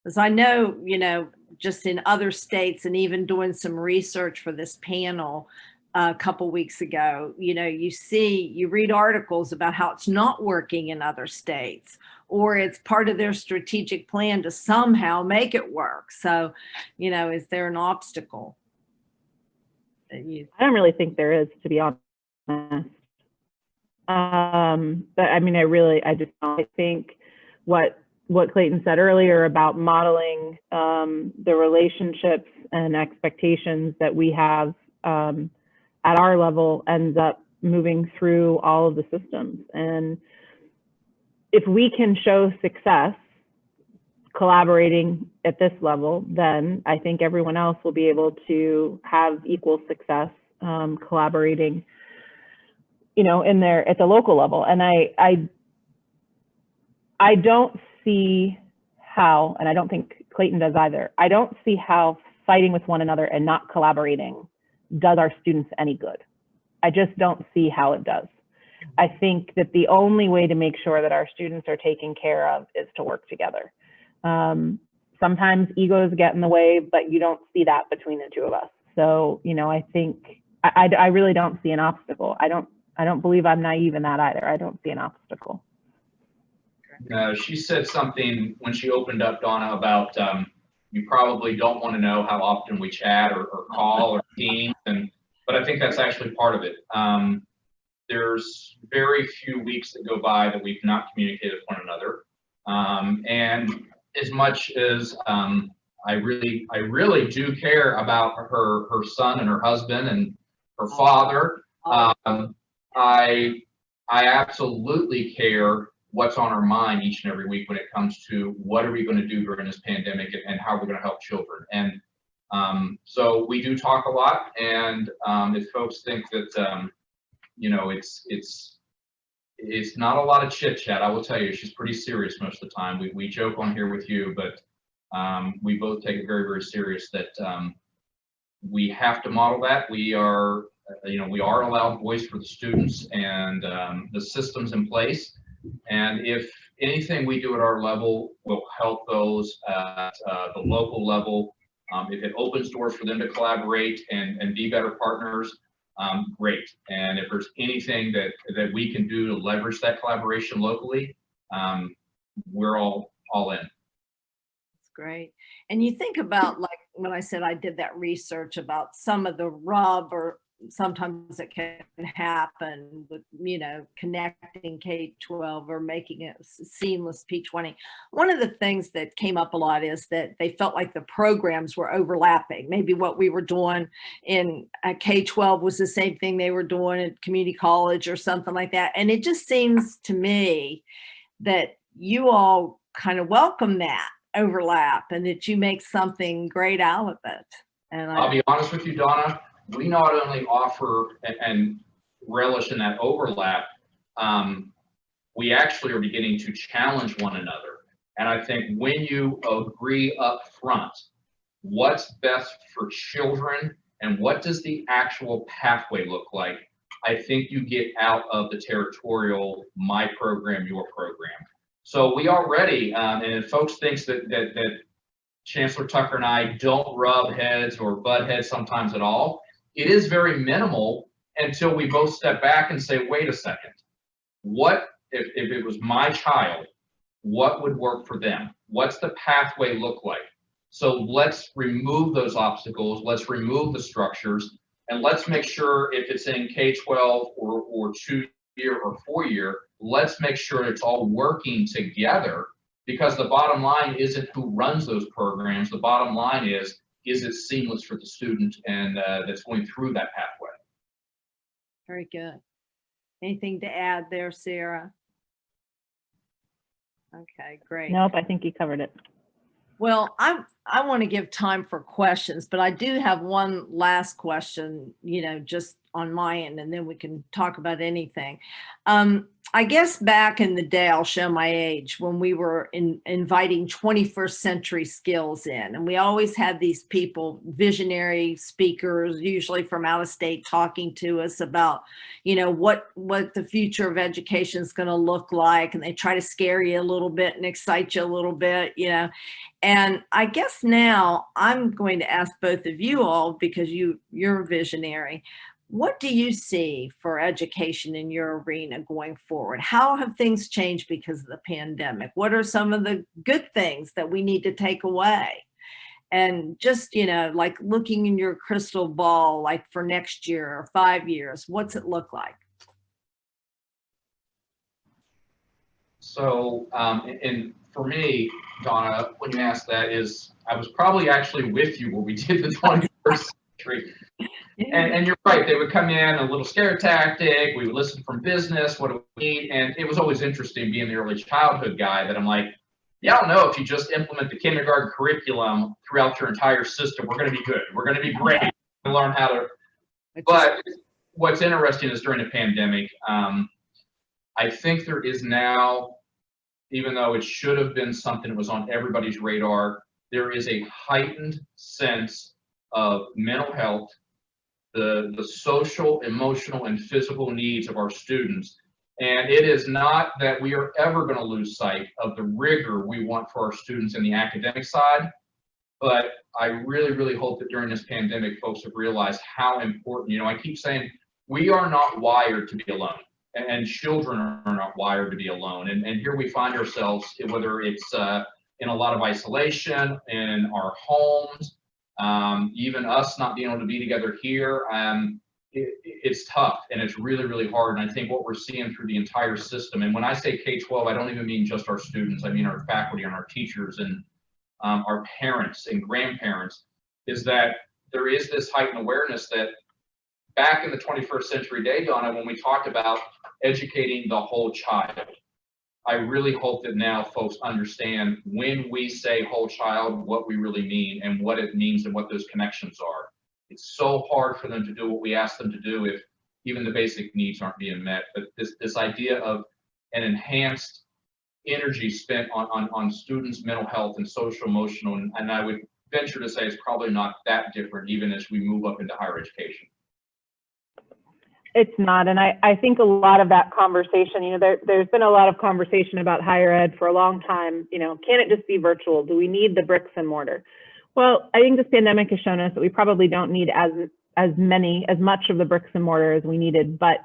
Because I know, you know, just in other states and even doing some research for this panel a couple weeks ago, you know, you read articles about how it's not working in other states, or it's part of their strategic plan to somehow make it work. So, you know, is there an obstacle? I don't really think there is, to be honest. But I mean, I think what Clayton said earlier about modeling the relationships and expectations that we have at our level ends up moving through all of the systems. And if we can show success collaborating at this level, then I think everyone else will be able to have equal success collaborating, you know, at the local level. And I don't see how, and I don't think Clayton does either, I don't see how fighting with one another and not collaborating does our students any good. I just don't see how it does. I think that the only way to make sure that our students are taken care of is to work together. Sometimes egos get in the way, but you don't see that between the two of us. So, you know, I think I really don't see an obstacle. I don't believe I'm naive in that either. I don't see an obstacle. She said something when she opened up, Donna, about you probably don't want to know how often we chat or call or team, but I think that's actually part of it. There's very few weeks that go by that we've not communicated with one another. And as much as I really do care about her son and her husband and her father, I absolutely care what's on our mind each and every week when it comes to what are we going to do during this pandemic and how we're going to help children. And so we do talk a lot. And if folks think that, you know, it's not a lot of chit chat, I will tell you, she's pretty serious most of the time. We joke on here with you, but we both take it very, very serious that we have to model that. We are, you know, we are allowed voice for the students and the systems in place. And if anything we do at our level will help those at the local level, if it opens doors for them to collaborate and be better partners, great. And if there's anything that we can do to leverage that collaboration locally, we're all in. That's great. And you think about, like when I said I did that research about some of the rub or sometimes it can happen with, you know, connecting K-12 or making it seamless P20. One of the things that came up a lot is that they felt like the programs were overlapping. Maybe what we were doing in K-12 was the same thing they were doing at community college or something like that. And it just seems to me that you all kind of welcome that overlap and that you make something great out of it. And I'll be honest with you, Donna, we not only offer and relish in that overlap, we actually are beginning to challenge one another. And I think when you agree up front, what's best for children and what does the actual pathway look like, I think you get out of the territorial, my program, your program. So we already, and if folks thinks that Chancellor Tucker and I don't rub heads or butt heads sometimes at all, it is very minimal until we both step back and say, wait a second, what if it was my child, what would work for them? What's the pathway look like? So let's remove those obstacles, let's remove the structures, and let's make sure if it's in K-12 or 2-year or 4-year, let's make sure it's all working together, because the bottom line isn't who runs those programs. The bottom line is, is it seamless for the student and that's going through that pathway. Very good. Anything to add there, Sarah? Okay, great. Nope, I think you covered it. Well, I want to give time for questions, but I do have one last question, just on my end, and then we can talk about anything. I guess back in the day, I'll show my age, when we were inviting 21st century skills in, and we always had these people, visionary speakers, usually from out of state, talking to us about, what the future of education is going to look like. And they try to scare you a little bit and excite you a little bit, And I guess now I'm going to ask both of you all, because you're visionary. What do you see for education in your arena going forward? How have things changed because of the pandemic? What are some of the good things that we need to take away? And just, like looking in your crystal ball, like for next year or 5 years, what's it look like? So, and for me, Donna, when you asked that, I was probably actually with you when we did the 21st century. And you're right, they would come in a little scare tactic, we would listen from business, what do we need? And it was always interesting being the early childhood guy that I'm like, yeah, I don't know if you just implement the kindergarten curriculum throughout your entire system, we're going to be good. We're going to be great. We'll learn how to. But what's interesting is during the pandemic, I think there is now, even though it should have been something that was on everybody's radar, there is a heightened sense of mental health, the social, emotional, and physical needs of our students. And it is not that we are ever going to lose sight of the rigor we want for our students in the academic side, but I really, really hope that during this pandemic, folks have realized how important, I keep saying we are not wired to be alone, and children are not wired to be alone. And here we find ourselves, whether it's in a lot of isolation in our homes, even us not being able to be together here, it's tough and it's really, really hard. And I think what we're seeing through the entire system, and when I say K-12, I don't even mean just our students, I mean our faculty and our teachers and our parents and grandparents, is that there is this heightened awareness that back in the 21st century day, Donna, when we talked about educating the whole child, I really hope that now folks understand when we say whole child, what we really mean and what it means and what those connections are. It's so hard for them to do what we ask them to do if even the basic needs aren't being met. But this idea of an enhanced energy spent on students' mental health and social, emotional, and I would venture to say it's probably not that different even as we move up into higher education. It's not, and I think a lot of that conversation, there's been a lot of conversation about higher ed for a long time. Can it just be virtual? Do we need the bricks and mortar? Well, I think this pandemic has shown us that we probably don't need as much of the bricks and mortar as we needed, but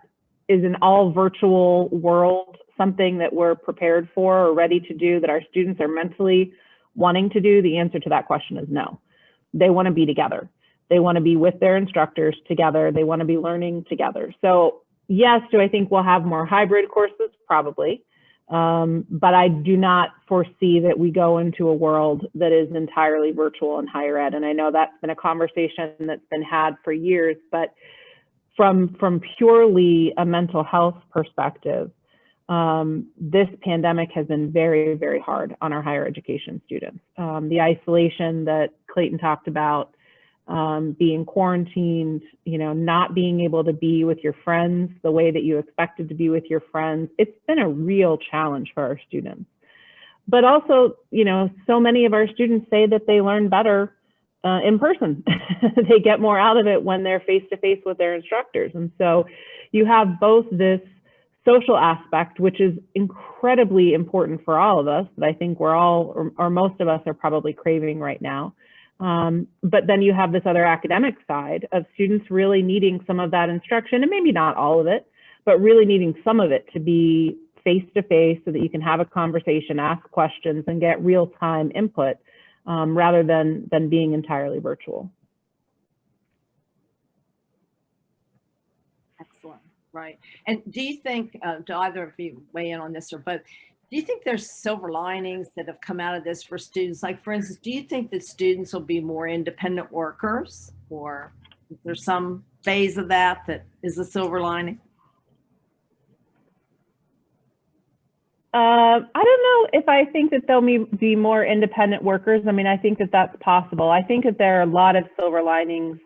is an all virtual world something that we're prepared for or ready to do, that our students are mentally wanting to do? The answer to that question is no. They want to be together. They want to be with their instructors together. They want to be learning together. So yes, do I think we'll have more hybrid courses? Probably. But I do not foresee that we go into a world that is entirely virtual in higher ed. And I know that's been a conversation that's been had for years, but from purely a mental health perspective, this pandemic has been very, very hard on our higher education students. The isolation that Clayton talked about, being quarantined, not being able to be with your friends the way that you expected to be with your friends. It's been a real challenge for our students. But also, so many of our students say that they learn better in person. They get more out of it when they're face-to-face with their instructors. And so you have both this social aspect, which is incredibly important for all of us, that I think we're all, or most of us are probably craving right now. But then you have this other academic side of students really needing some of that instruction, and maybe not all of it, but really needing some of it to be face-to-face so that you can have a conversation, ask questions, and get real-time input rather than being entirely virtual. Excellent, right. And do you think, do either of you weigh in on this, or both, Do you think there's silver linings that have come out of this for students? Like, for instance, do you think that students will be more independent workers, or is there some phase of that that is a silver lining? I don't know if I think that they'll be more independent workers. I mean, I think that that's possible. I think that there are a lot of silver linings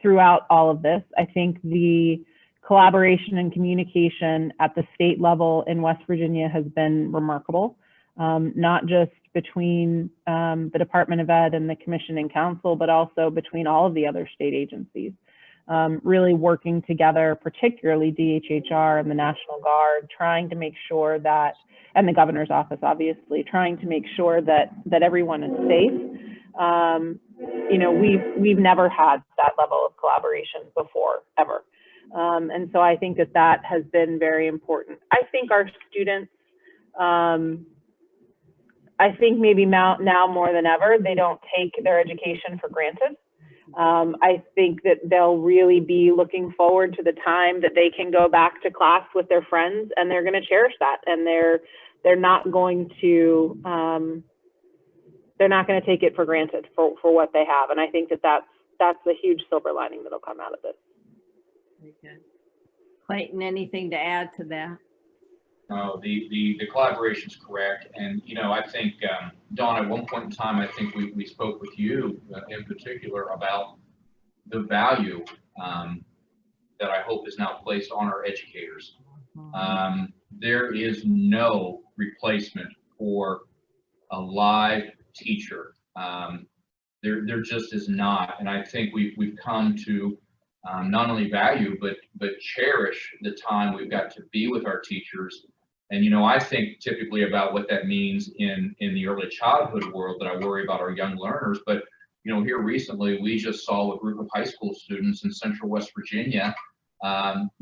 throughout all of this. I think the collaboration and communication at the state level in West Virginia has been remarkable, not just between the Department of Ed and the Commission and Council, but also between all of the other state agencies. Really working together, particularly DHHR and the National Guard, trying to make sure that, and the governor's office, obviously, trying to make sure that everyone is safe. You know, we've never had that level of collaboration before, ever. And so I think that that has been very important. I think our students, I think maybe now more than ever, they don't take their education for granted. I think that they'll really be looking forward to the time that they can go back to class with their friends, and they're going to cherish that. And they're not going to take it for granted for what they have. And I think that that's a huge silver lining that'll come out of this. Very good. Clayton, anything to add to that? No, the collaboration is correct. And, you know, I think, Donna, at one point in time, I think we spoke with you in particular about the value that I hope is now placed on our educators. There is no replacement for a live teacher. There just is not. And I think we've come to not only value, but cherish the time we've got to be with our teachers. And, you know, I think typically about what that means in the early childhood world, that I worry about our young learners. But, you know, here recently, we just saw a group of high school students in Central West Virginia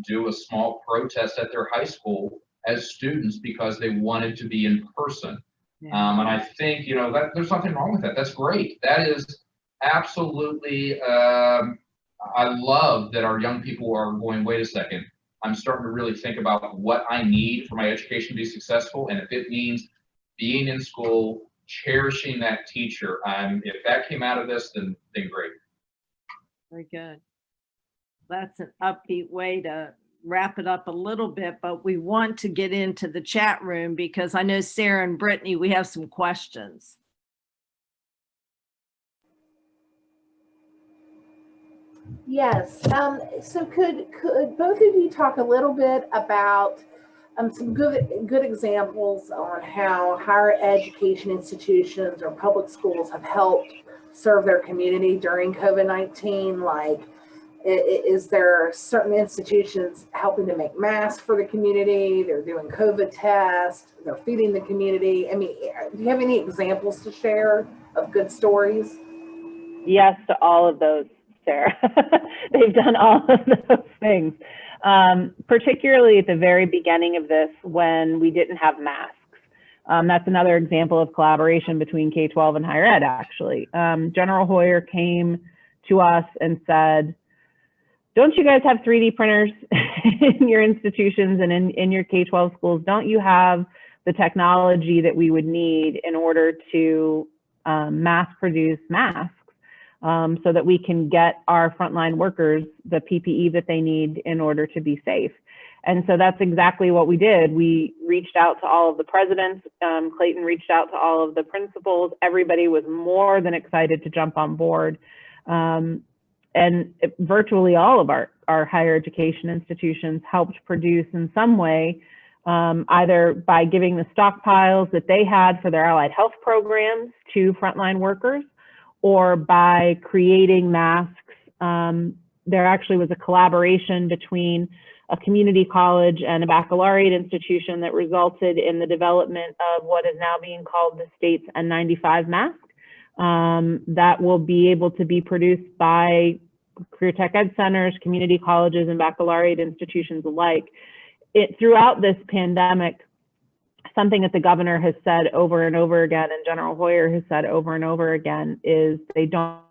do a small protest at their high school as students because they wanted to be in person. Yeah. And I think, you know, that there's nothing wrong with that. That's great. That is absolutely, I love that our young people are going, wait a second, I'm starting to really think about what I need for my education to be successful. And if it means being in school, cherishing that teacher, if that came out of this, then great. Very good. That's an upbeat way to wrap it up a little bit, but we want to get into the chat room because I know Sarah and Brittany, we have some questions. Yes. So could both of you talk a little bit about some good examples on how higher education institutions or public schools have helped serve their community during COVID-19? Like, is there certain institutions helping to make masks for the community? They're doing COVID tests. They're feeding the community. I mean, do you have any examples to share of good stories? Yes, to all of those, Sarah. They've done all of those things, particularly at the very beginning of this when we didn't have masks. That's another example of collaboration between K-12 and higher ed, actually. General Hoyer came to us and said, don't you guys have 3D printers in your institutions and in your K-12 schools? Don't you have the technology that we would need in order to mass produce masks so that we can get our frontline workers the PPE that they need in order to be safe? And so that's exactly what we did. We reached out to all of the presidents. Clayton reached out to all of the principals. Everybody was more than excited to jump on board. And virtually all of our higher education institutions helped produce in some way, either by giving the stockpiles that they had for their allied health programs to frontline workers, or by creating masks. There actually was a collaboration between a community college and a baccalaureate institution that resulted in the development of what is now being called the state's N95 mask. That will be able to be produced by career tech ed centers, community colleges, and baccalaureate institutions alike. Throughout this pandemic, something that the governor has said over and over again, and General Hoyer has said over and over again, is they don't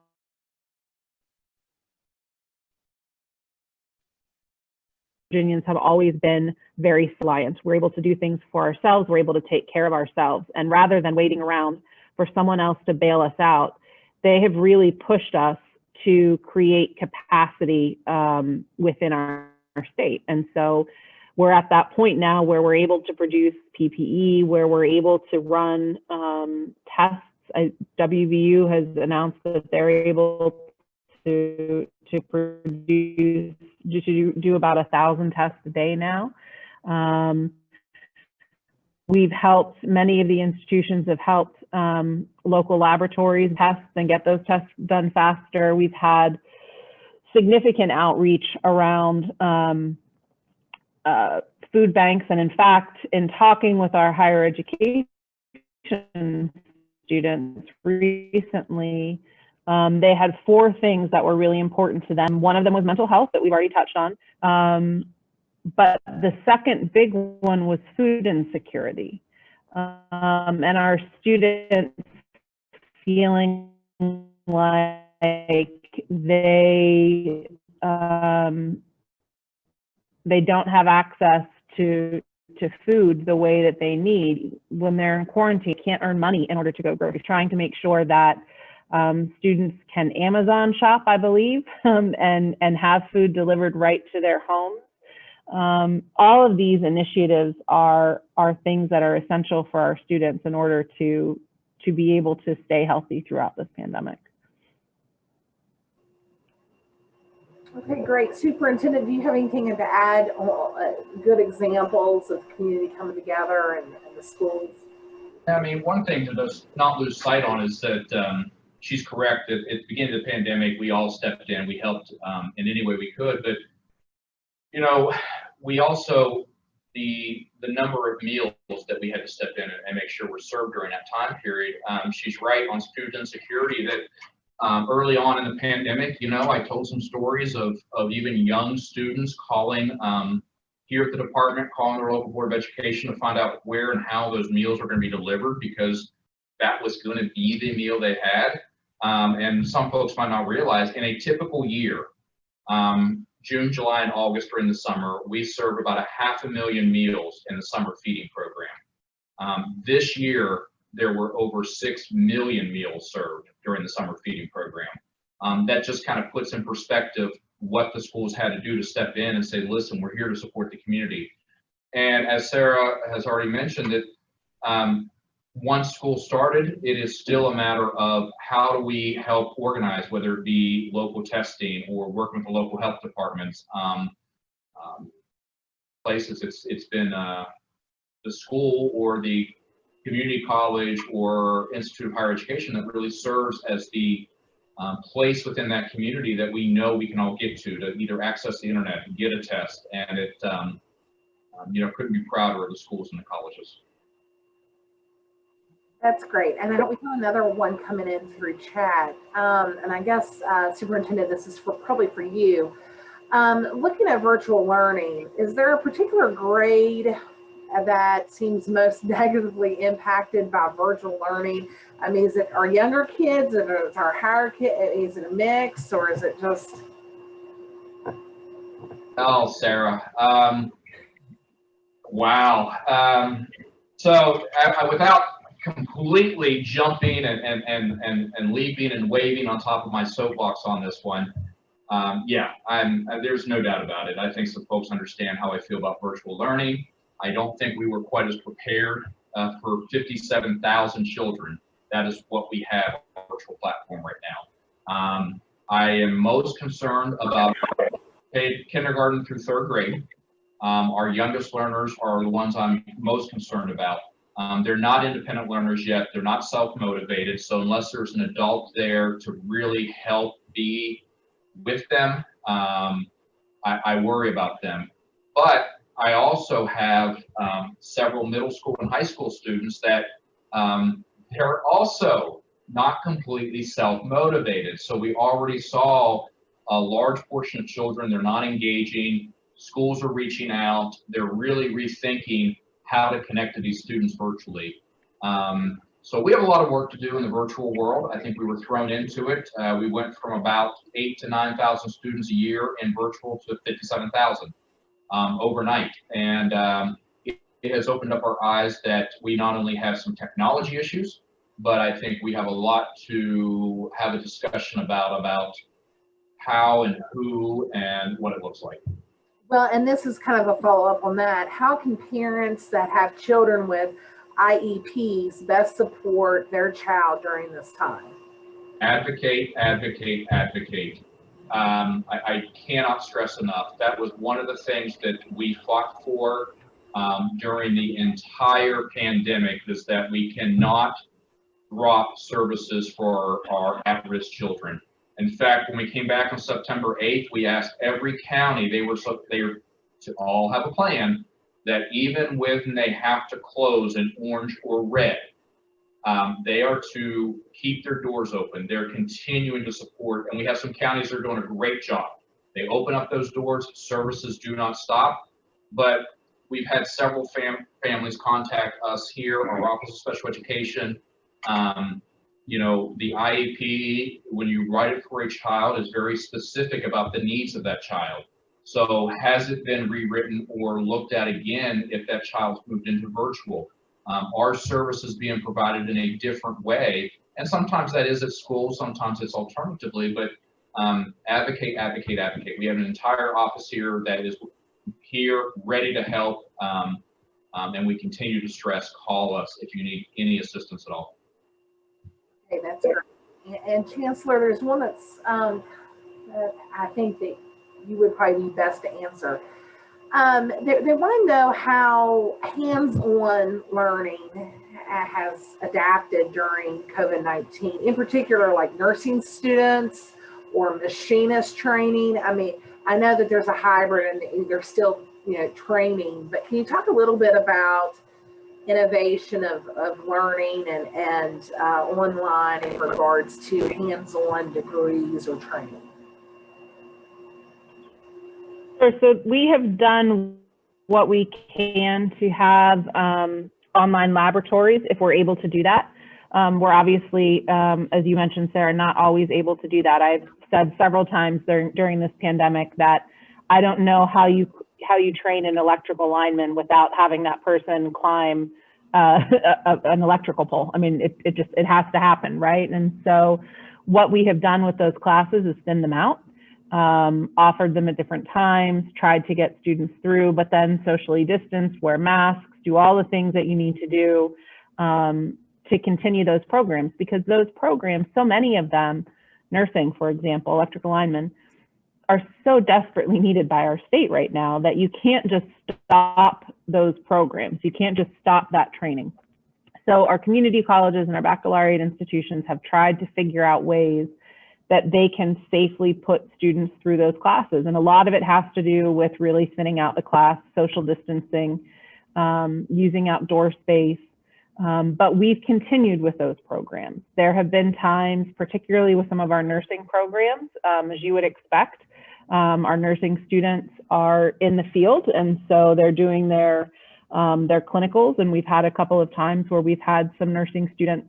Virginians have always been very self-reliant. We're able to do things for ourselves. We're able to take care of ourselves. And rather than waiting around for someone else to bail us out, they have really pushed us to create capacity within our state. And so we're at that point now where we're able to produce PPE, where we're able to run tests. WVU has announced that they're able to produce, to do about 1,000 tests a day now. We've helped, many of the institutions have helped local laboratories test and get those tests done faster. We've had significant outreach around food banks. And in fact, in talking with our higher education students recently, they had 4 things that were really important to them. One of them was mental health that we've already touched on. But the second big one was food insecurity. And our students feeling like they don't have access to food the way that they need when they're in quarantine, can't earn money in order to go grocery, trying to make sure that students can Amazon shop, I believe, and have food delivered right to their homes. All of these initiatives are things that are essential for our students in order to be able to stay healthy throughout this pandemic. Okay, great. Superintendent, do you have anything to add on good examples of community coming together and the schools? I mean, one thing to just not lose sight on is that she's correct that at the beginning of the pandemic, we all stepped in, we helped in any way we could, but you know, we also, the number of meals that we had to step in and make sure were served during that time period. She's right on food insecurity that early on in the pandemic, you know, I told some stories of even young students calling here at the department, calling their local board of education to find out where and how those meals are going to be delivered, because that was going to be the meal they had. And some folks might not realize in a typical year, June, July, and August during the summer, we served about 500,000 meals in the summer feeding program. This year, there were over 6 million meals served during the summer feeding program. That just kind of puts in perspective what the schools had to do to step in and say, listen, we're here to support the community. And as Sarah has already mentioned, that once school started, it is still a matter of how do we help organize, whether it be local testing or working with the local health departments. Places it's been the school or the community college or institute of higher education that really serves as the place within that community that we know we can all get to either access the internet and get a test. And it, you know, couldn't be prouder of the schools and the colleges. That's great. And then we have another one coming in through chat. And I guess, Superintendent, this is probably for you. Looking at virtual learning, is there a particular grade that seems most negatively impacted by virtual learning? I mean, is it our younger kids, is it our higher kids, is it a mix, or is it just? Oh, Sarah. Wow. So without completely jumping and leaping and waving on top of my soapbox on this one, yeah, there's no doubt about it. I think some folks understand how I feel about virtual learning. I don't think we were quite as prepared for 57,000 children. That is what we have on the virtual platform right now. I am most concerned about kindergarten through 3rd grade. Our youngest learners are the ones I'm most concerned about. They're not independent learners yet. They're not self-motivated. So unless there's an adult there to really help be with them, I worry about them. But I also have several middle school and high school students that they're also not completely self-motivated. So we already saw a large portion of children, they're not engaging. Schools are reaching out. They're really rethinking how to connect to these students virtually. So we have a lot of work to do in the virtual world. I think we were thrown into it. We went from about 8,000 to 9,000 students a year in virtual to 57,000. overnight. And it has opened up our eyes that we not only have some technology issues, but I think we have a lot to have a discussion about how and who and what it looks like. Well, and this is kind of a follow-up on that. How can parents that have children with IEPs best support their child during this time? Advocate, advocate, advocate. I cannot stress enough. That was one of the things that we fought for during the entire pandemic, is that we cannot drop services for our at-risk children. In fact, when we came back on September 8th, we asked every county, they were to all have a plan that even when they have to close in orange or red, they are to keep their doors open. They're continuing to support, and we have some counties that are doing a great job. They open up those doors, services do not stop, but we've had several families contact us here, our Office of Special Education. You know, the IEP, when you write it for a child, is very specific about the needs of that child. So has it been rewritten or looked at again if that child's moved into virtual? Are services being provided in a different way? And sometimes that is at school, sometimes it's alternatively, but advocate, advocate, advocate. We have an entire office here that is here, ready to help, and we continue to stress, call us if you need any assistance at all. Okay, that's great. And Chancellor, there's one that's that I think that you would probably be best to answer. They want to know how hands-on learning has adapted during COVID-19, in particular, like nursing students or machinist training. I mean, I know that there's a hybrid and they're still, you know, training, but can you talk a little bit about innovation of learning and online in regards to hands-on degrees or training? Sure. So we have done what we can to have online laboratories if we're able to do that. We're obviously, as you mentioned, Sarah, not always able to do that. I've said several times during this pandemic that I don't know how you train an electrical lineman without having that person climb an electrical pole. I mean, it has to happen, right? And so what we have done with those classes is thin them out, offered them at different times, tried to get students through, but then socially distance, wear masks, do all the things that you need to do to continue those programs, because those programs, so many of them, nursing, for example, electrical linemen, are so desperately needed by our state right now that you can't just stop those programs. You can't just stop that training. So our community colleges and our baccalaureate institutions have tried to figure out ways that they can safely put students through those classes. And a lot of it has to do with really thinning out the class, social distancing, using outdoor space. But we've continued with those programs. There have been times, particularly with some of our nursing programs, as you would expect, our nursing students are in the field, and so they're doing their clinicals. And we've had a couple of times where we've had some nursing students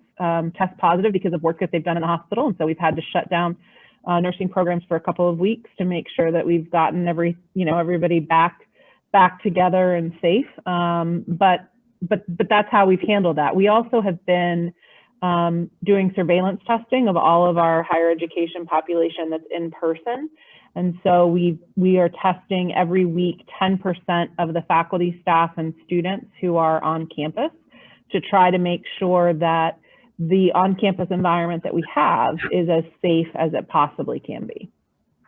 test positive because of work that they've done in the hospital, and so we've had to shut down nursing programs for a couple of weeks to make sure that we've gotten everybody back together and safe. But that's how we've handled that. We also have been doing surveillance testing of all of our higher education population that's in person. And so we are testing every week 10% of the faculty, staff, and students who are on campus to try to make sure that the on-campus environment that we have is as safe as it possibly can be.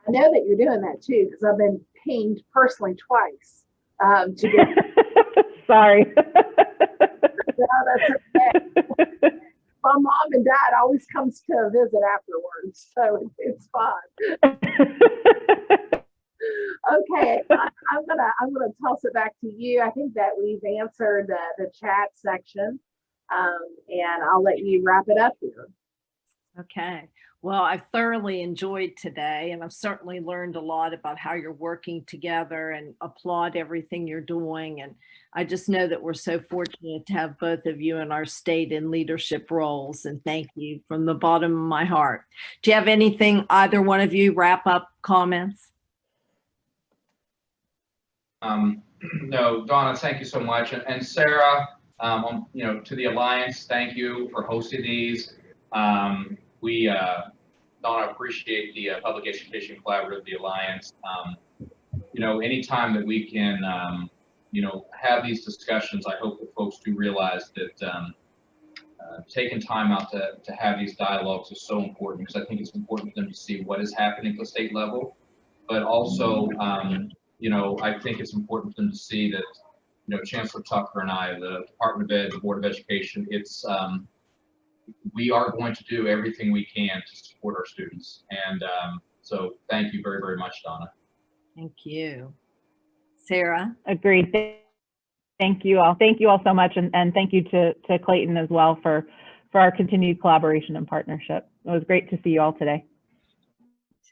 I know that you're doing that too, because I've been pinged personally twice to get. Sorry. No, that's okay. My mom and dad always comes to visit afterwards, so it's fun. Okay, I'm gonna toss it back to you. I think that we've answered the chat section, and I'll let you wrap it up here. Okay. Well, I've thoroughly enjoyed today, and I've certainly learned a lot about how you're working together, and applaud everything you're doing. And I just know that we're so fortunate to have both of you in our state in leadership roles, and thank you from the bottom of my heart. Do you have anything, either one of you, wrap up comments? No, Donna, thank you so much. And Sarah, to the Alliance, thank you for hosting these. Donna, appreciate the Public Education Collaborative, the Alliance. Anytime that we can, have these discussions, I hope that folks do realize that taking time out to have these dialogues is so important, because I think it's important for them to see what is happening at the state level, but also, I think it's important for them to see that, Chancellor Tucker and I, the Department of Ed, the Board of Education, we are going to do everything we can to support our students. And so thank you very, very much, Donna. Thank you. Sarah? Agreed. Thank you all. Thank you all so much. And thank you to Clayton as well for our continued collaboration and partnership. It was great to see you all today.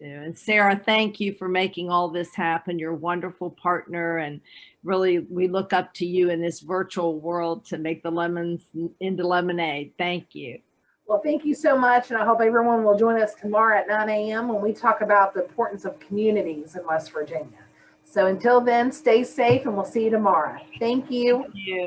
And Sarah, thank you for making all this happen. You're a wonderful partner, and really we look up to you in this virtual world to make the lemons into lemonade. Thank you. Well, thank you so much, and I hope everyone will join us tomorrow at 9 a.m. when we talk about the importance of communities in West Virginia. So until then, stay safe, and we'll see you tomorrow. Thank you. Thank you.